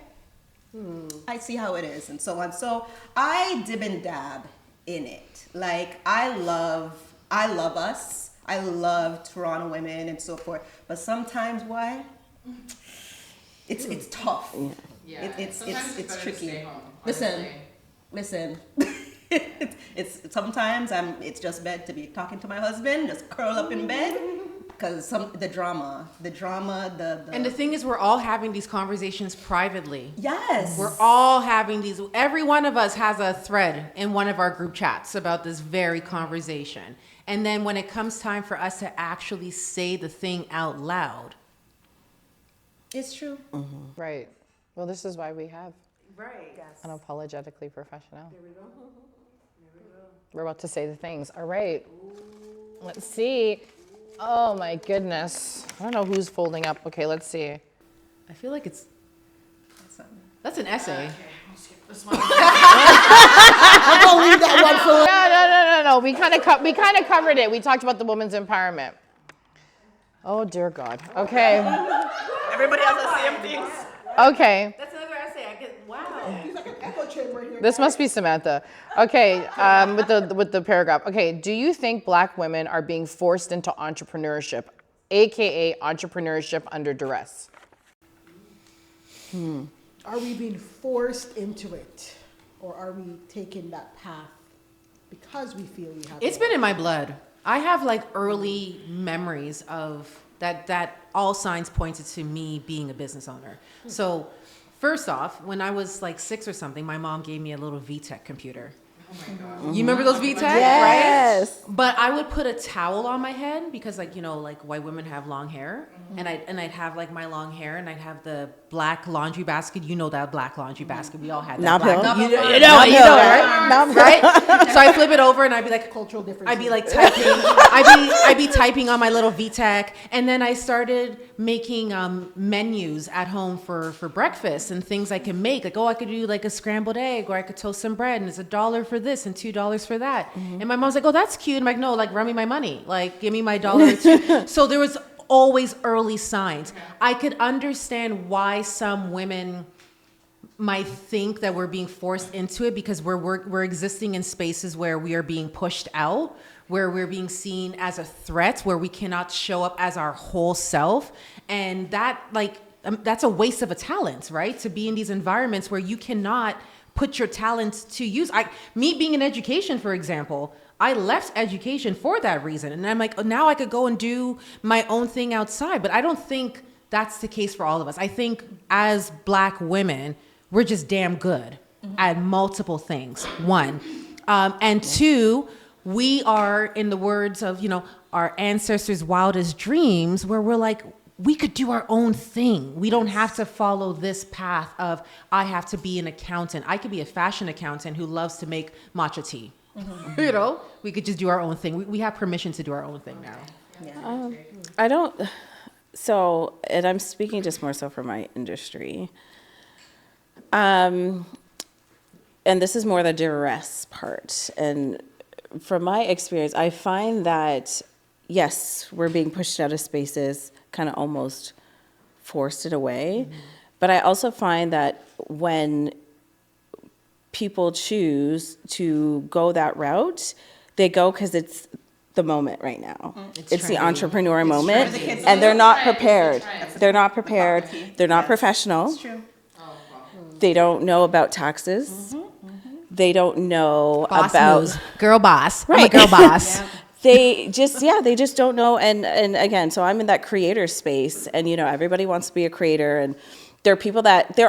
I see how it is and so on. So I dib and dab in it. Like I love us. I love Toronto women and so forth. But sometimes why? It's tough. Yeah. It's tricky. Listen. it's sometimes it's just bad to be talking to my husband, just curl up in bed. Because the drama, And the thing is, we're all having these conversations privately. yes, We're all having these. Every one of us has a thread in one of our group chats about this very conversation. And then when it comes time for us to actually say the thing out loud. it's true. Right. Well, this is why we have Right. unapologetically professional. We're about to say the things. All right. Let's see. Oh my goodness. I don't know who's folding up. Okay, let's see. I feel like that's an essay. I'll leave that one for No. We kind of covered it. We talked about the women's empowerment. Oh dear God. Okay. Everybody has the same things. Okay. That's another essay. I get wow. He's like an echo chamber here. This must be Samantha. Okay, with the paragraph. Okay, do you think Black women are being forced into entrepreneurship, aka entrepreneurship under duress? Are we being forced into it, or are we taking that path because we feel we have? It's been in my blood. I have like early memories of that all signs pointed to me being a business owner. So first off, when I was like 6 or something, my mom gave me a little VTech computer. Oh my God. You remember those VTech, Yes. right? But I would put a towel on my head because like, like white women have long hair. And I'd have like my long hair and I'd have the black laundry basket. You know that black laundry basket. We all had that. Knob black. Hill. You know it, right? Knob Hill. Right? So I flip it over and I'd be like, cultural difference. I'd be like typing. I'd be typing on my little VTech, and then I started making menus at home for breakfast and things I can make. Like, I could do like a scrambled egg, or I could toast some bread, and it's $1 for this and $2 for that. And my mom's like, "Oh, that's cute." I'm like, "No, like run me my money. Like, give me my $1 or $2." So there was always early signs. I could understand why some women might think that we're being forced into it because we're existing in spaces where we are being pushed out, where we're being seen as a threat, where we cannot show up as our whole self. And that, like, that's a waste of a talent, right? To be in these environments where you cannot put your talent to use. Me being in education, for example, I left education for that reason. And I'm like, oh, now I could go and do my own thing outside. But I don't think that's the case for all of us. I think as Black women, we're just damn good at multiple things, one. And two, we are, in the words of, our ancestors' wildest dreams, where we're like, we could do our own thing. We don't have to follow this path of, I have to be an accountant. I could be a fashion accountant who loves to make matcha tea. We could just do our own thing. We have permission to do our own thing now. And I'm speaking just more so for my industry. And this is more the duress part. And from my experience, I find that, yes, we're being pushed out of spaces, kind of almost forced it away. But I also find that when people choose to go that route, they go because it's the moment right now. It's the entrepreneur moment, and they're not prepared. They're not prepared. They're not professional. It's true. They don't know about taxes. They don't know Boss about moves. Girl boss. Right. I'm a girl boss. they just don't know. And again, so I'm in that creator space, and everybody wants to be a creator, and there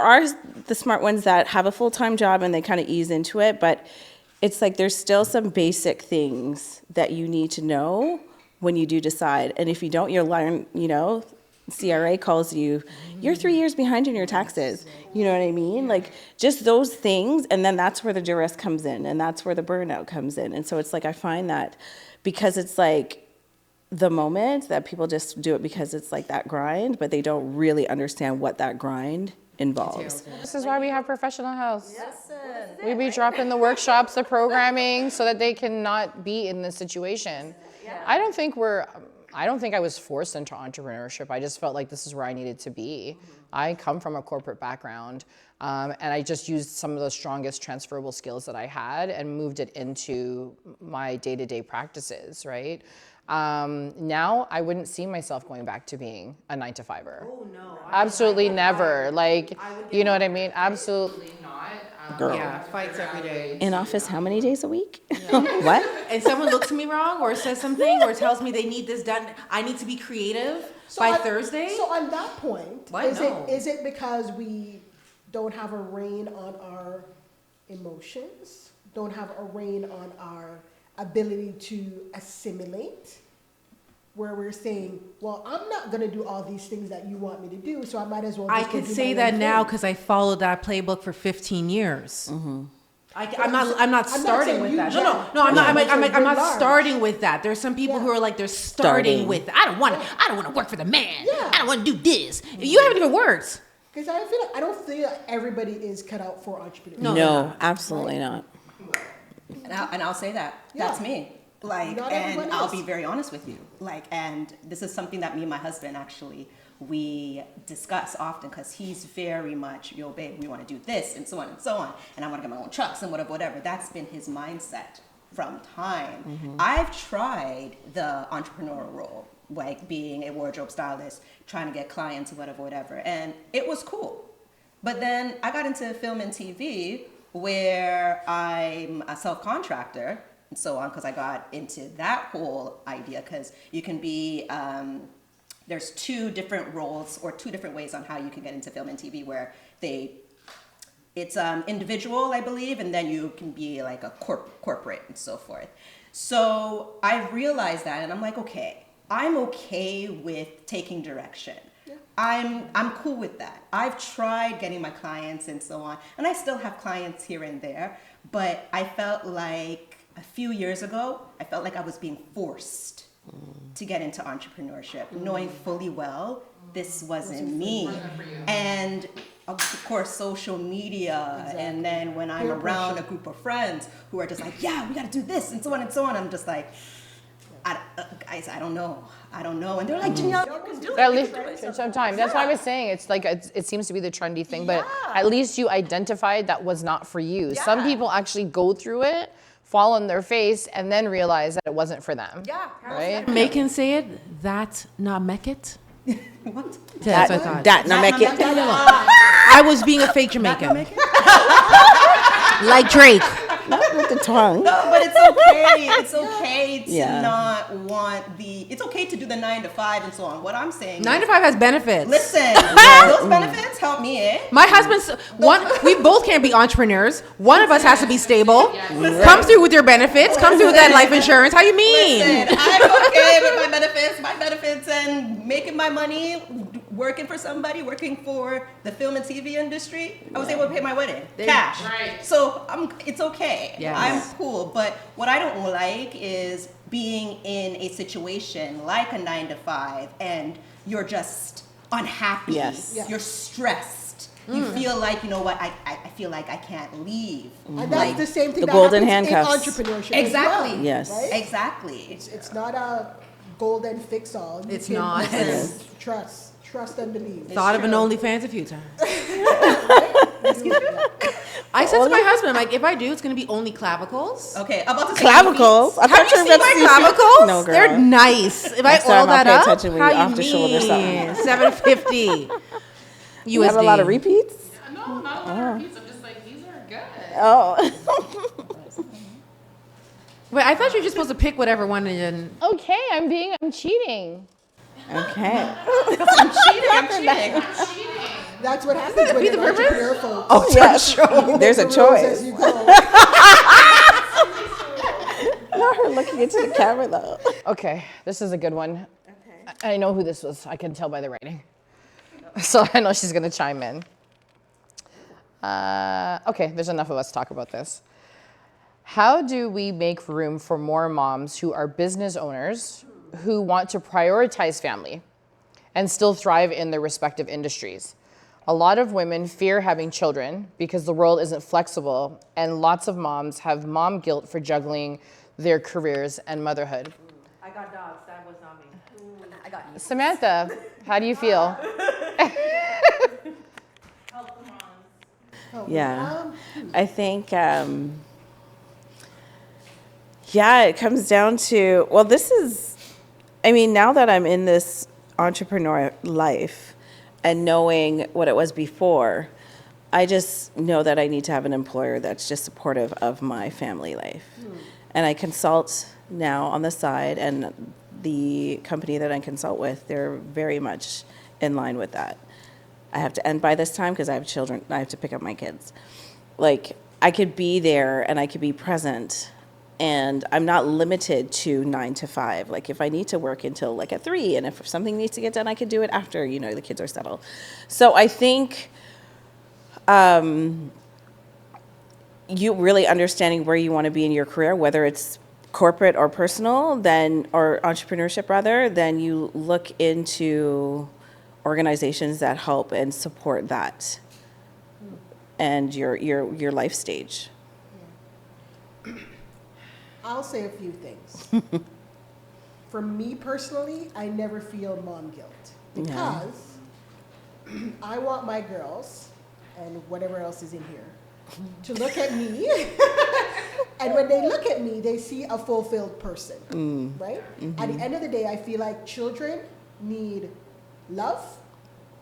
are the smart ones that have a full-time job and they kind of ease into it, but it's like there's still some basic things that you need to know when you do decide. And if you don't, you'll learn, CRA calls you, you're 3 years behind in your taxes. You know what I mean? Like just those things. And then that's where the duress comes in, and that's where the burnout comes in. And so it's like, I find that because it's like the moment that people just do it because it's like that grind, but they don't really understand what that grind involves. This is why we have Professional House. We be dropping the workshops, the programming, so that they cannot be in this situation. I don't think I was forced into entrepreneurship. I just felt like this is where I needed to be. I come from a corporate background, and I just used some of the strongest transferable skills that I had and moved it into my day-to-day practices, right? Now I wouldn't see myself going back to being a 9-to-5er. Oh no. Absolutely never. Like, you know what I mean? Absolutely not. Girl. Yeah, fights every day. In office how many days a week? What? And someone looks at me wrong or says something or tells me they need this done, I need to be creative by Thursday. So on that point, What? No. is it because we don't have a rein on our emotions, don't have a rein on our ability to assimilate, where we're saying, well, I'm not going to do all these things that you want me to do, so I might as well just I go could do say my that own now thing. because I followed that playbook for 15 years. I'm not I'm starting saying with you, that. Jen. No, I'm Yeah. not. I'm You're not large. starting with that. There's some people who are like they're starting Starting. with. I don't want to work for the man. Yeah. I don't want to do this. You haven't even worked. Because I don't feel like everybody is cut out for entrepreneurship. No, absolutely not. And I'll say that. That's Yeah. me. Like, Not and everyone I'll is. be very honest with you. Like, and this is something that me and my husband actually, we discuss often because he's very much, yo, babe, we want to do this and so on and so on. And I want to get my own trucks and whatever. That's been his mindset from time. I've tried the entrepreneurial role, like being a wardrobe stylist, trying to get clients, whatever. And it was cool. But then I got into film and TV where I'm a self-contractor and so on, because I got into that whole idea, because you can be, there's two different roles or two different ways on how you can get into film and TV where it's individual, I believe, and then you can be like a corporate and so forth. So I realized that, and I'm like, okay, I'm okay with taking direction. Yeah. I'm cool with that. I've tried getting my clients and so on, and I still have clients here and there, but I felt like a few years ago, I felt like I was being forced to get into entrepreneurship, knowing fully well this wasn't me. And of course, social media, and then when I'm around a group of friends who are just like, yeah, we got to do this, and so on, I'm just like, guys, I don't know. And they're like, Janelle, you can do it. At least sometimes. That's why I was saying it's like it seems to be the trendy thing, but at least you identified that was not for you. Yeah. Some people actually go through it, fall on their face, and then realize that it wasn't for them. Yeah. Right? May can say it. That's not make it. What? That's what I thought. That no make it. I was being a fake Jamaican. Like Drake. Not with the tongue. No, but it's okay. It's okay to Yeah. not want it's okay to do the 9 to 5 and so on. What I'm saying 9 to 5 has benefits. listen, those benefits help me, My husband's we both can't be entrepreneurs. One of us has to be stable. Come through with your benefits. Come through with that life insurance. How you mean? Listen, I'm okay with my benefits and making my money, working for somebody, working for the film and TV industry. I was able to pay my wedding. Cash. Right. So it's okay. Yes. I'm cool. But what I don't like is being in a situation like a 9 to 5 and you're just unhappy. Yes. Yeah. You're stressed. You feel like, you know what, I feel like I can't leave. And that's the same thing The that golden happens handcuffs. in entrepreneurship. Exactly. As well, Yes. Right? Exactly. It's not a golden fix all. It's not. Trust and believe. Thought of an true. OnlyFans a few times. I said to my husband, like, if I do, it's gonna be only clavicles. Okay, about to say Clavicles. I Have thought you were seen about my to say- clavicles? No, girl. They're nice. If Next I oil time I'll that pay up, attention when how you're you off the shoulder mean? something. $750. You have a lot of repeats. No, not a lot of repeats. I'm just like, these are good. Oh. Wait, I thought you were just supposed to pick whatever one and Okay, I'm cheating. Okay. I'm cheating. That's what happens when Be you're the an purpose? entrepreneur, folks. oh, Yes. You There's a make the rules as choice. you go. Not her looking into the camera though. Okay, this is a good one. I know who this was. I can tell by the writing. So I know she's gonna chime in. Okay, there's enough of us talk about this. How do we make room for more moms who are business owners who want to prioritize family and still thrive in their respective industries? A lot of women fear having children because the world isn't flexible, and lots of moms have mom guilt for juggling their careers and motherhood. I got dogs. That was not me. I got you. Samantha, how do you feel? Yeah. I think, yeah, it comes down to, well, this is, I mean, now that I'm in this entrepreneur life and knowing what it was before, I just know that I need to have an employer that's just supportive of my family life. And I consult now on the side, and the company that I consult with, they're very much in line with that. I have to end by this time because I have children. I have to pick up my kids. Like, I could be there and I could be present, and I'm not limited to 9 to 5. Like, if I need to work until like at 3, and if something needs to get done, I can do it after, you know, the kids are settled. So I think you really understanding where you want to be in your career, whether it's corporate or personal, then, or entrepreneurship rather, then you look into organizations that help and support that and your life stage. I'll say a few things. For me personally, I never feel mom guilt because I want my girls and whatever else is in here to look at me, and when they look at me, they see a fulfilled person, right? At the end of the day, I feel like children need love,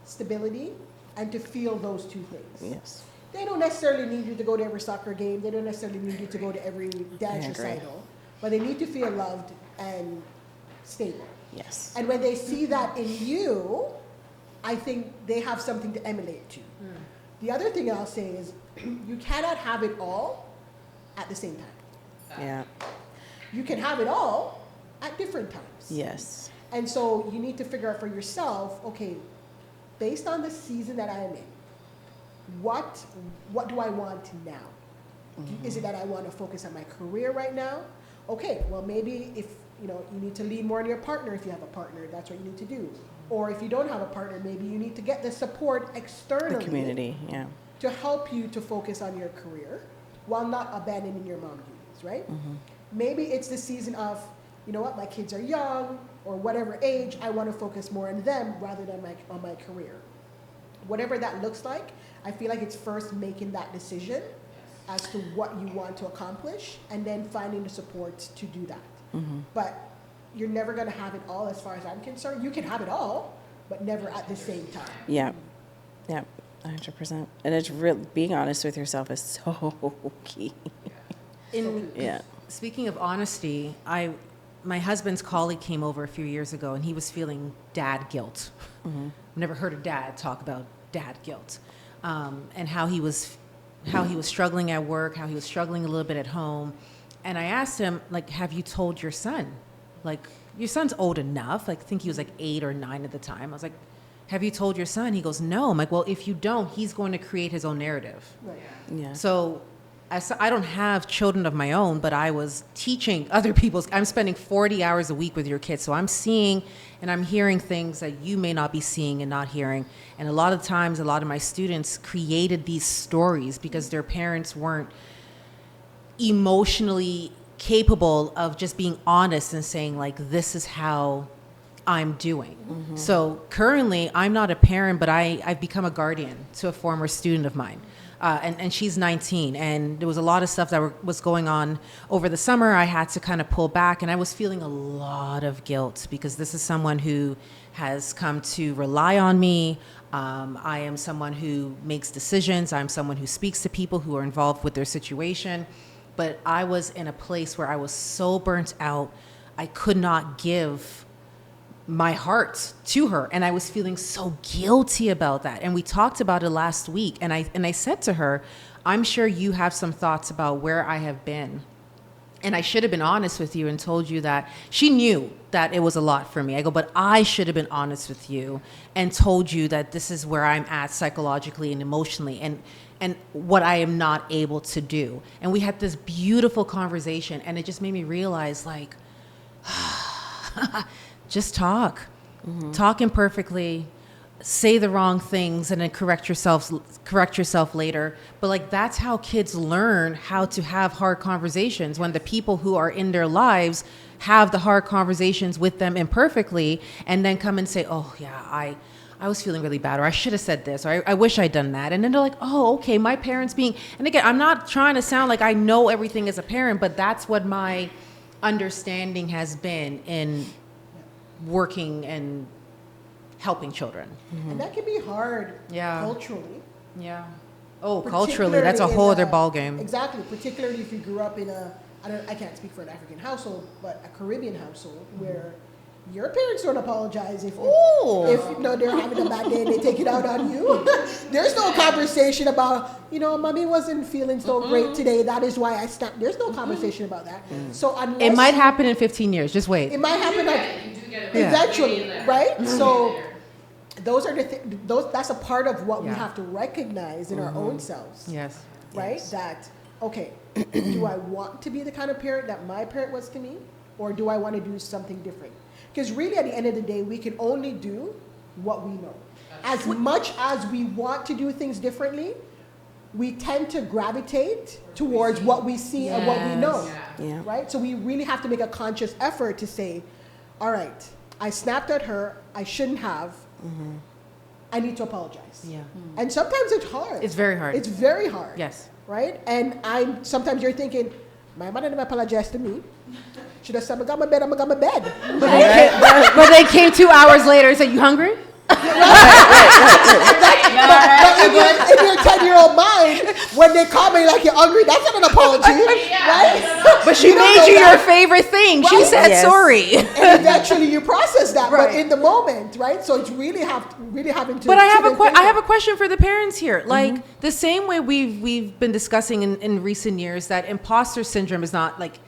stability, and to feel those two things. Yes. They don't necessarily need you to go to every soccer game. They don't necessarily need you to go to every dance recital, but they need to feel loved and stable. Yes. And when they see that in you, I think they have something to emulate to. The other thing I'll say is you cannot have it all at the same time. Yeah. You can have it all at different times. Yes. And so you need to figure out for yourself, okay, based on the season that I am in, what do I want now? Is it that I want to focus on my career right now? Okay, well maybe if you need to lean more on your partner. If you have a partner, that's what you need to do. Or if you don't have a partner, maybe you need to get the support externally, The community, yeah. to help you to focus on your career while not abandoning your mom duties, right? Maybe it's the season of, you know what, my kids are young, or whatever age, I want to focus more on them rather than on my career. Whatever that looks like, I feel like it's first making that decision as to what you want to accomplish, and then finding the support to do that. But you're never going to have it all as far as I'm concerned. You can have it all, but never at the same time. Yeah. Yeah. 100%. And it's real. Being honest with yourself is so key. Yeah. Speaking of honesty, my husband's colleague came over a few years ago, and he was feeling dad guilt. I've never heard a dad talk about dad guilt, and how he was struggling at work, how he was struggling a little bit at home. And I asked him, like, have you told your son? Like, your son's old enough. Like, I think he was like 8 or 9 at the time. I was like, have you told your son? He goes, no. I'm like, well, if you don't, he's going to create his own narrative. Right. Yeah. So I don't have children of my own, but I was teaching other people's. I'm spending 40 hours a week with your kids. So I'm seeing and I'm hearing things that you may not be seeing and not hearing. And a lot of times, a lot of my students created these stories because their parents weren't emotionally capable of just being honest and saying, like, this is how I'm doing. So currently, I'm not a parent, but I've become a guardian to a former student of mine. And she's 19, and there was a lot of stuff that was going on over the summer. I had to kind of pull back, and I was feeling a lot of guilt because this is someone who has come to rely on me. I am someone who makes decisions. I'm someone who speaks to people who are involved with their situation. But I was in a place where I was so burnt out, I could not give my heart to her, and I was feeling so guilty about that. And we talked about it last week, and I said to her, I'm sure you have some thoughts about where I have been, and I should have been honest with you and told you that. She knew that it was a lot for me. I go, but I should have been honest with you and told you that this is where I'm at psychologically and emotionally, and what I am not able to do. And we had this beautiful conversation, and it just made me realize, like, just talk. Talk imperfectly, say the wrong things, and then correct yourself later. But, like, that's how kids learn how to have hard conversations, when the people who are in their lives have the hard conversations with them imperfectly, and then come and say, oh yeah, I was feeling really bad, or I should have said this, or I wish I'd done that. And then they're like, oh, okay, my parents being, and again, I'm not trying to sound like I know everything as a parent, but that's what my understanding has been in working and helping children. And that can be hard Yeah. culturally. Yeah. Oh, culturally, that's a whole other ball game. Exactly, particularly if you grew up in I can't speak for an African household, but a Caribbean household where your parents don't apologize if they're having a bad day and they take it out on you. There's no conversation about, mommy wasn't feeling so great today, that is why I stopped. There's no conversation about that. So unless It might happen in 15 years. Just wait. It might happen eventually, right? So those are that's a part of what we have to recognize in our own selves. Yes. Right? Yes. That, okay, do I want to be the kind of parent that my parent was to me? Or do I want to do something different? Because really, at the end of the day, we can only do what we know. As much as we want to do things differently, we tend to gravitate towards what we see and what we know. Yeah. Right? So we really have to make a conscious effort to say, all right, I snapped at her, I shouldn't have. I need to apologize. Yeah. And sometimes it's hard. It's very hard. It's very hard. Yes. Right? And sometimes you're thinking, my mother never apologized to me. She just said, I got my bed, But they came 2 hours later and said, you hungry? But in your 10-year-old mind, when they call me like you're hungry, that's not an apology, right? But she made you your favorite thing. She Right? said Yes. sorry. And eventually you process that, Right. but in the moment, right? So it's really having to. But I sit and think have a about- question for the parents here. Like, the same way we've been discussing in recent years that imposter syndrome is not like,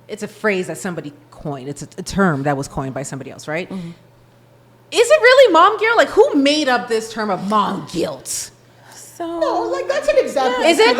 it's a phrase that somebody coined. It's a term that was coined by somebody else, right? Is it really mom guilt? Like, who made up this term of mom guilt? So No, like that's an example. Is it?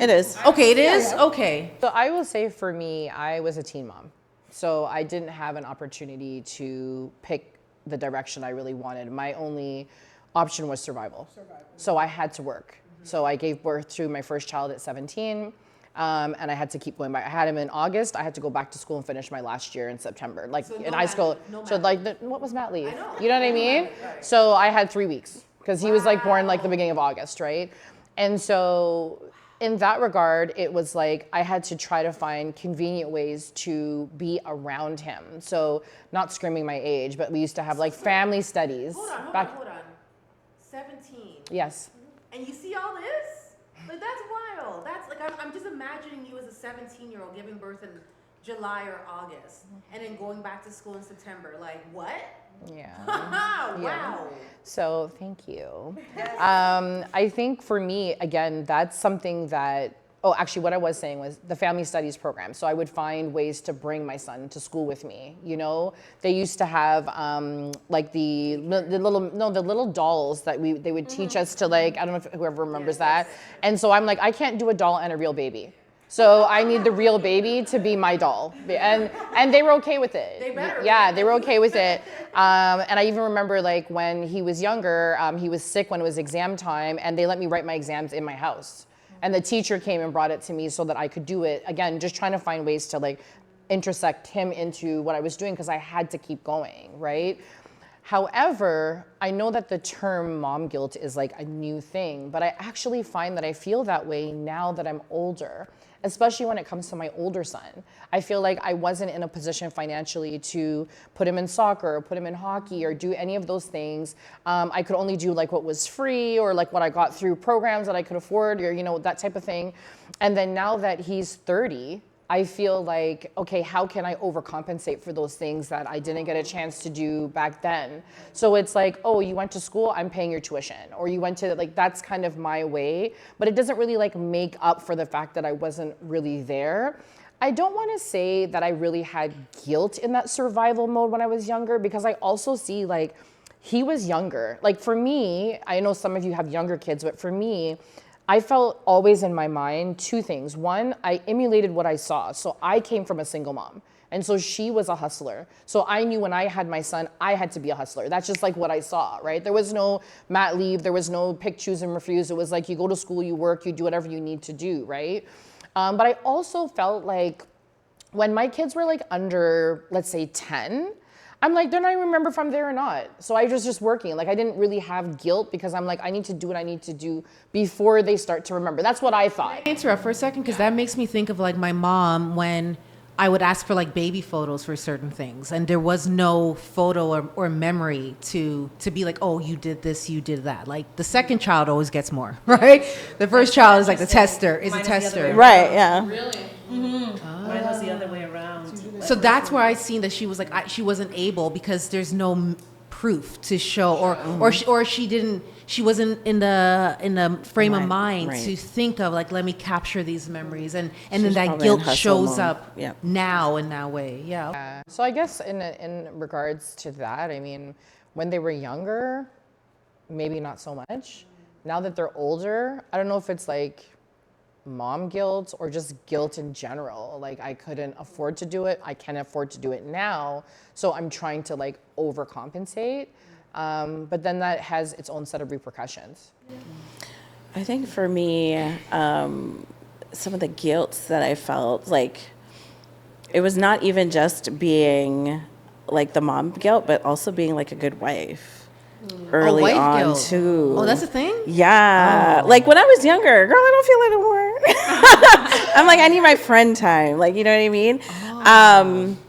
It is. Okay, it is. yeah. Okay. So I will say for me, I was a teen mom. So I didn't have an opportunity to pick the direction I really wanted. My only option was survival. So I had to work. So I gave birth to my first child at 17. And I had to keep going back. I had him in August. I had to go back to school and finish my last year in September. Like in high school. So like, what was mat leave? You know what I mean? So I had 3 weeks because he was like born like the beginning of August, right? And so in that regard, it was like I had to try to find convenient ways to be around him. So not screaming my age, but we used to have like family studies. Hold on. 17. Yes. And you see all this? Like, that's wild. That's like, I'm just imagining you as a 17-year-old giving birth in July or August and then going back to school in September. Like, what? Yeah. Wow. So thank you. I think for me, again, that's something that, actually what I was saying was the family studies program. So I would find ways to bring my son to school with me. You know, they used to have like the little dolls that they would teach us to, like, I don't know if whoever remembers that. And so I'm like, I can't do a doll and a real baby. So I need the real baby to be my doll. And they were okay with it. They better. Yeah, they were okay with it. And I even remember, like, when he was younger, he was sick when it was exam time, and they let me write my exams in my house. And the teacher came and brought it to me so that I could do it. Again, just trying to find ways to, like, intersect him into what I was doing because I had to keep going, right? However, I know that the term mom guilt is like a new thing, but I actually find that I feel that way now that I'm older, especially when it comes to my older son. I feel like I wasn't in a position financially to put him in soccer or put him in hockey or do any of those things. I could only do like what was free or like what I got through programs that I could afford or, you know, that type of thing. And then now that he's 30, I feel like, okay, how can I overcompensate for those things that I didn't get a chance to do back then? So it's like, oh, you went to school, I'm paying your tuition. Or you went to, like, that's kind of my way. But it doesn't really like make up for the fact that I wasn't really there. I don't want to say that I really had guilt in that survival mode when I was younger, because I also see, like, he was younger. Like, for me, I know some of you have younger kids, but for me, I felt always in my mind two things. One, I emulated what I saw. So I came from a single mom. And so she was a hustler. So I knew when I had my son, I had to be a hustler. That's just like what I saw, right? There was no mat leave. There was no pick, choose, and refuse. It was like you go to school, you work, you do whatever you need to do, right? But I also felt like when my kids were like under, let's say 10, I'm like, don't I remember if I'm there or not? So I was just working. Like, I didn't really have guilt because I'm like, I need to do what I need to do before they start to remember. That's what I thought. Can I interrupt for a second? Because that makes me think of like my mom when I would ask for like baby photos for certain things. And there was no photo or memory to be like, oh, you did this, you did that. Like the second child always gets more, right? The first child is like the tester, is a tester. Right, yeah. Really? Mm-hmm. Mine was the other way around. So that's where I seen that she was like, she wasn't able because there's no proof to show, or she wasn't in the frame of mind to think of like, let me capture these memories, and then that guilt shows up now in that way. Yeah. So I guess in regards to that, I mean, when they were younger, maybe not so much. Now that they're older, I don't know if it's like mom guilt or just guilt in general. Like, I couldn't afford to do it. I can afford to do it now. So I'm trying to like overcompensate. But then that has its own set of repercussions. I think for me, some of the guilt that I felt, like, it was not even just being like the mom guilt, but also being like a good wife. Early wife on guilt. too. Oh, that's a thing? Yeah. Like when I was younger, girl, I don't feel it anymore. I'm like, I need my friend time. Like, you know what I mean?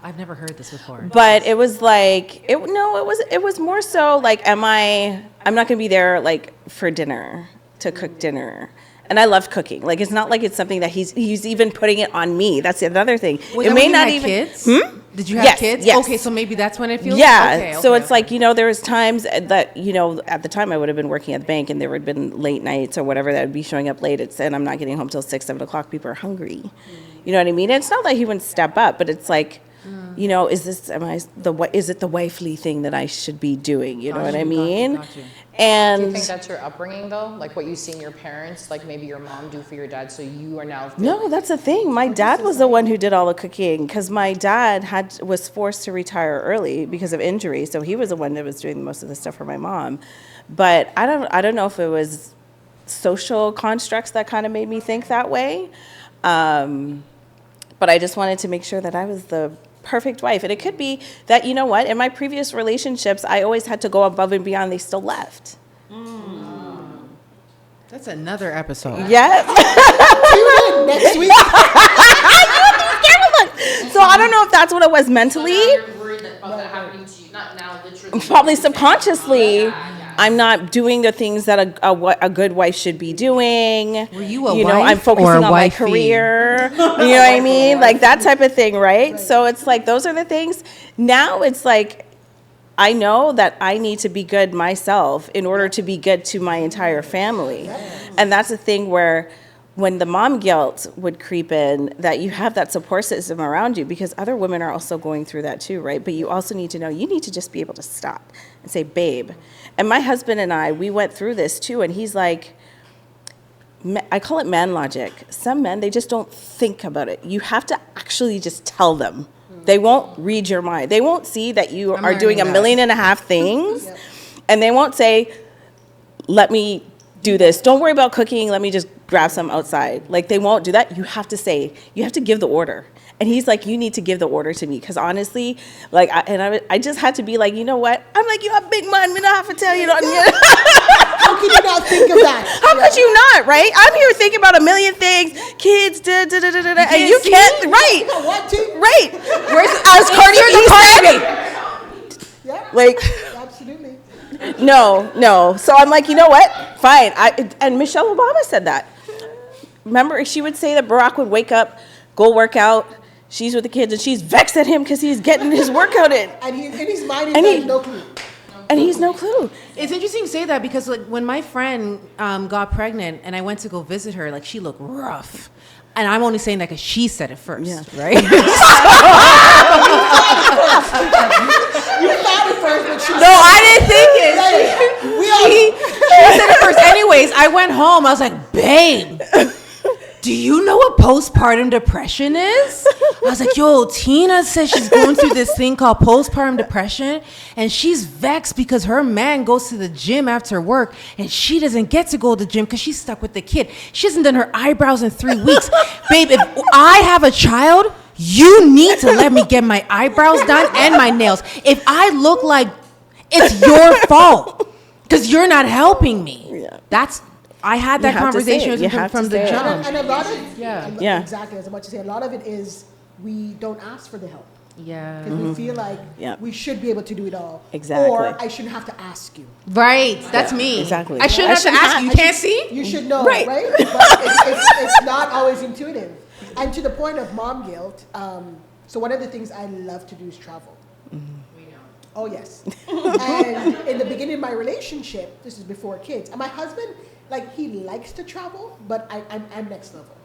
I've never heard this before. But it was like, it was more so like, I'm not gonna be there like for dinner, to cook dinner. And I love cooking. Like, it's not like it's something that he's even putting it on me. That's another thing. Was it that may when you not had even kids? Did you have Yes, kids? yes. Okay, so maybe that's when it feels. Yeah. Okay, So it's okay. like, you know, there was times that, you know, at the time I would have been working at the bank and there would have been late nights or whatever that would be showing up late. And I'm not getting home till 6, 7 o'clock. People are hungry. You know what I mean? And it's not that he wouldn't step up, but it's like, you know, is it the wifely thing that I should be doing? You know what I mean? Got you. And Do you think that's your upbringing though? Like what you see in your parents, like maybe your mom do for your dad, so you are now no, that's the thing. My dad was the one who did all the cooking because my dad was forced to retire early because of injury. So he was the one that was doing most of the stuff for my mom. But I don't know if it was social constructs that kind of made me think that way. But I just wanted to make sure that I was the perfect wife. And it could be that, you know what, in my previous relationships, I always had to go above and beyond. They still left. That's another episode. Yes. Tune in next week. So I don't know if that's what it was mentally. worried about that happening to you. Not now, literally. Probably subconsciously. I'm not doing the things that a good wife should be doing. Were you a I'm wife focusing or on my wifey? career. You know what I mean? Like that type of thing, right? So it's like those are the things. Now it's like I know that I need to be good myself in order to be good to my entire family. And that's the thing where when the mom guilt would creep in, that you have that support system around you, because other women are also going through that too, right? But you also need to know, you need to just be able to stop and say, babe. And my husband and I, we went through this too, and he's like, I call it man logic. Some men, they just don't think about it. You have to actually just tell them. They won't read your mind. They won't see that you are doing 1.5 million things, and they won't say, let me do this. Don't worry about cooking. Let me just grab some outside. Like, they won't do that. You have to say, you have to give the order. And he's like, you need to give the order to me. Because honestly, like, I just had to be like, you know what? I'm like, you have big man. Me not have to tell you. How can you not think of that? How could you not, right? I'm here thinking about 1 million things, kids, and you can't, right? You don't want to? Right. As Cardi B said, Yeah. like, Absolutely. no. So I'm like, you know what? Fine. And Michelle Obama said that. Remember, she would say that Barack would wake up, go work out. She's with the kids, and she's vexed at him because he's getting his workout in. And in his mind, he's like, no clue. And he's no clue. It's interesting you say that because like when my friend got pregnant and I went to go visit her, like she looked rough. And I'm only saying that because she said it first, right? You thought it first, but she No, I didn't think it. She said it first. Anyways, I went home. I was like, babe, do you know what postpartum depression is? I was like, yo, Tina says she's going through this thing called postpartum depression, and she's vexed because her man goes to the gym after work, and she doesn't get to go to the gym because she's stuck with the kid. She hasn't done her eyebrows in 3 weeks. Babe, if I have a child, you need to let me get my eyebrows done and my nails. If I look like it's your fault because you're not helping me. Yeah. I had that conversation with him from the jump. And a lot of, Yeah. exactly, as much as say, a lot of it is we don't ask for the help. Yeah. Because we feel like we should be able to do it all. Exactly. Or I shouldn't have to ask you. Right. That's me. Exactly. I shouldn't have to ask you. You can't see? You should know, Right. right? But it's not always intuitive. And to the point of mom guilt, so one of the things I love to do is travel. Oh, yes. And in the beginning of my relationship, this is before kids, and my husband, like, he likes to travel, but I'm next level.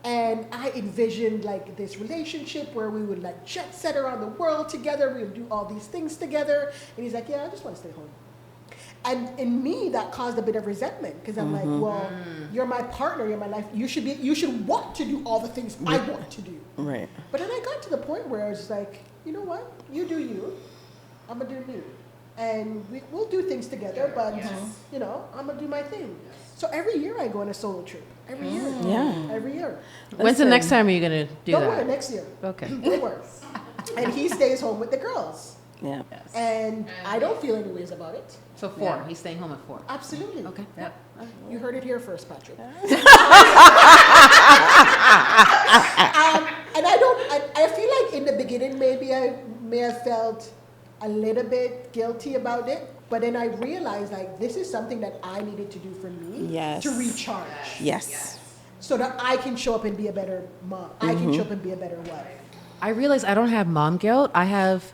And I envisioned, like, this relationship where we would, like, jet set around the world together. We would do all these things together. And he's like, yeah, I just want to stay home. And in me, that caused a bit of resentment because I'm like, well, you're my partner, you're my life. You should want to do all the things I want to do. Right. But then I got to the point where I was just like, you know what? You do you. I'm going to do me. And we'll do things together, but, you know, I'm going to do my thing. So every year I go on a solo trip. Every year. Yeah. Every year. When's the next time are you going to do Don't that? worry, next year. Okay. Don't worry. And he stays home with the girls. Yeah. And I don't feel any ways about it. So 4. He's staying home at 4. Absolutely. Okay. Yeah. You heard it here first, Patrick. And I feel like in the beginning maybe I may have felt a little bit guilty about it, but then I realized like this is something that I needed to do for me to recharge. Yes. So that I can show up and be a better mom. I can show up and be a better wife. I realize I don't have mom guilt. I have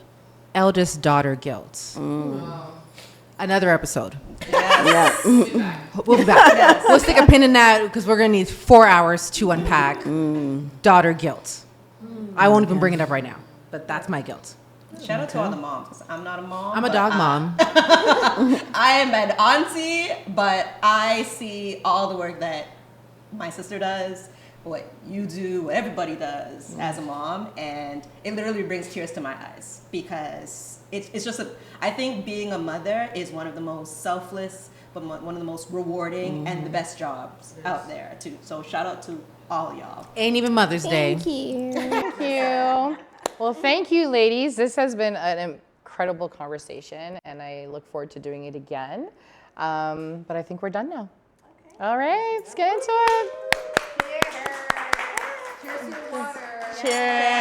eldest daughter guilt. Another episode. Yeah. We'll be back. We'll stick a pin in that because we're going to need 4 hours to unpack daughter guilt. I won't even bring it up right now, but that's my guilt. Shout out to all the moms. 'Cause I'm not a mom. I'm a dog mom. I am an auntie, but I see all the work that my sister does, what you do, what everybody does as a mom, and it literally brings tears to my eyes because it's just I think being a mother is one of the most selfless, but one of the most rewarding and the best jobs out there too. So shout out to all y'all. Ain't even Mother's Day. Thank you. Well, thank you, ladies. This has been an incredible conversation, and I look forward to doing it again. But I think we're done now. All right, let's get into it. Cheers.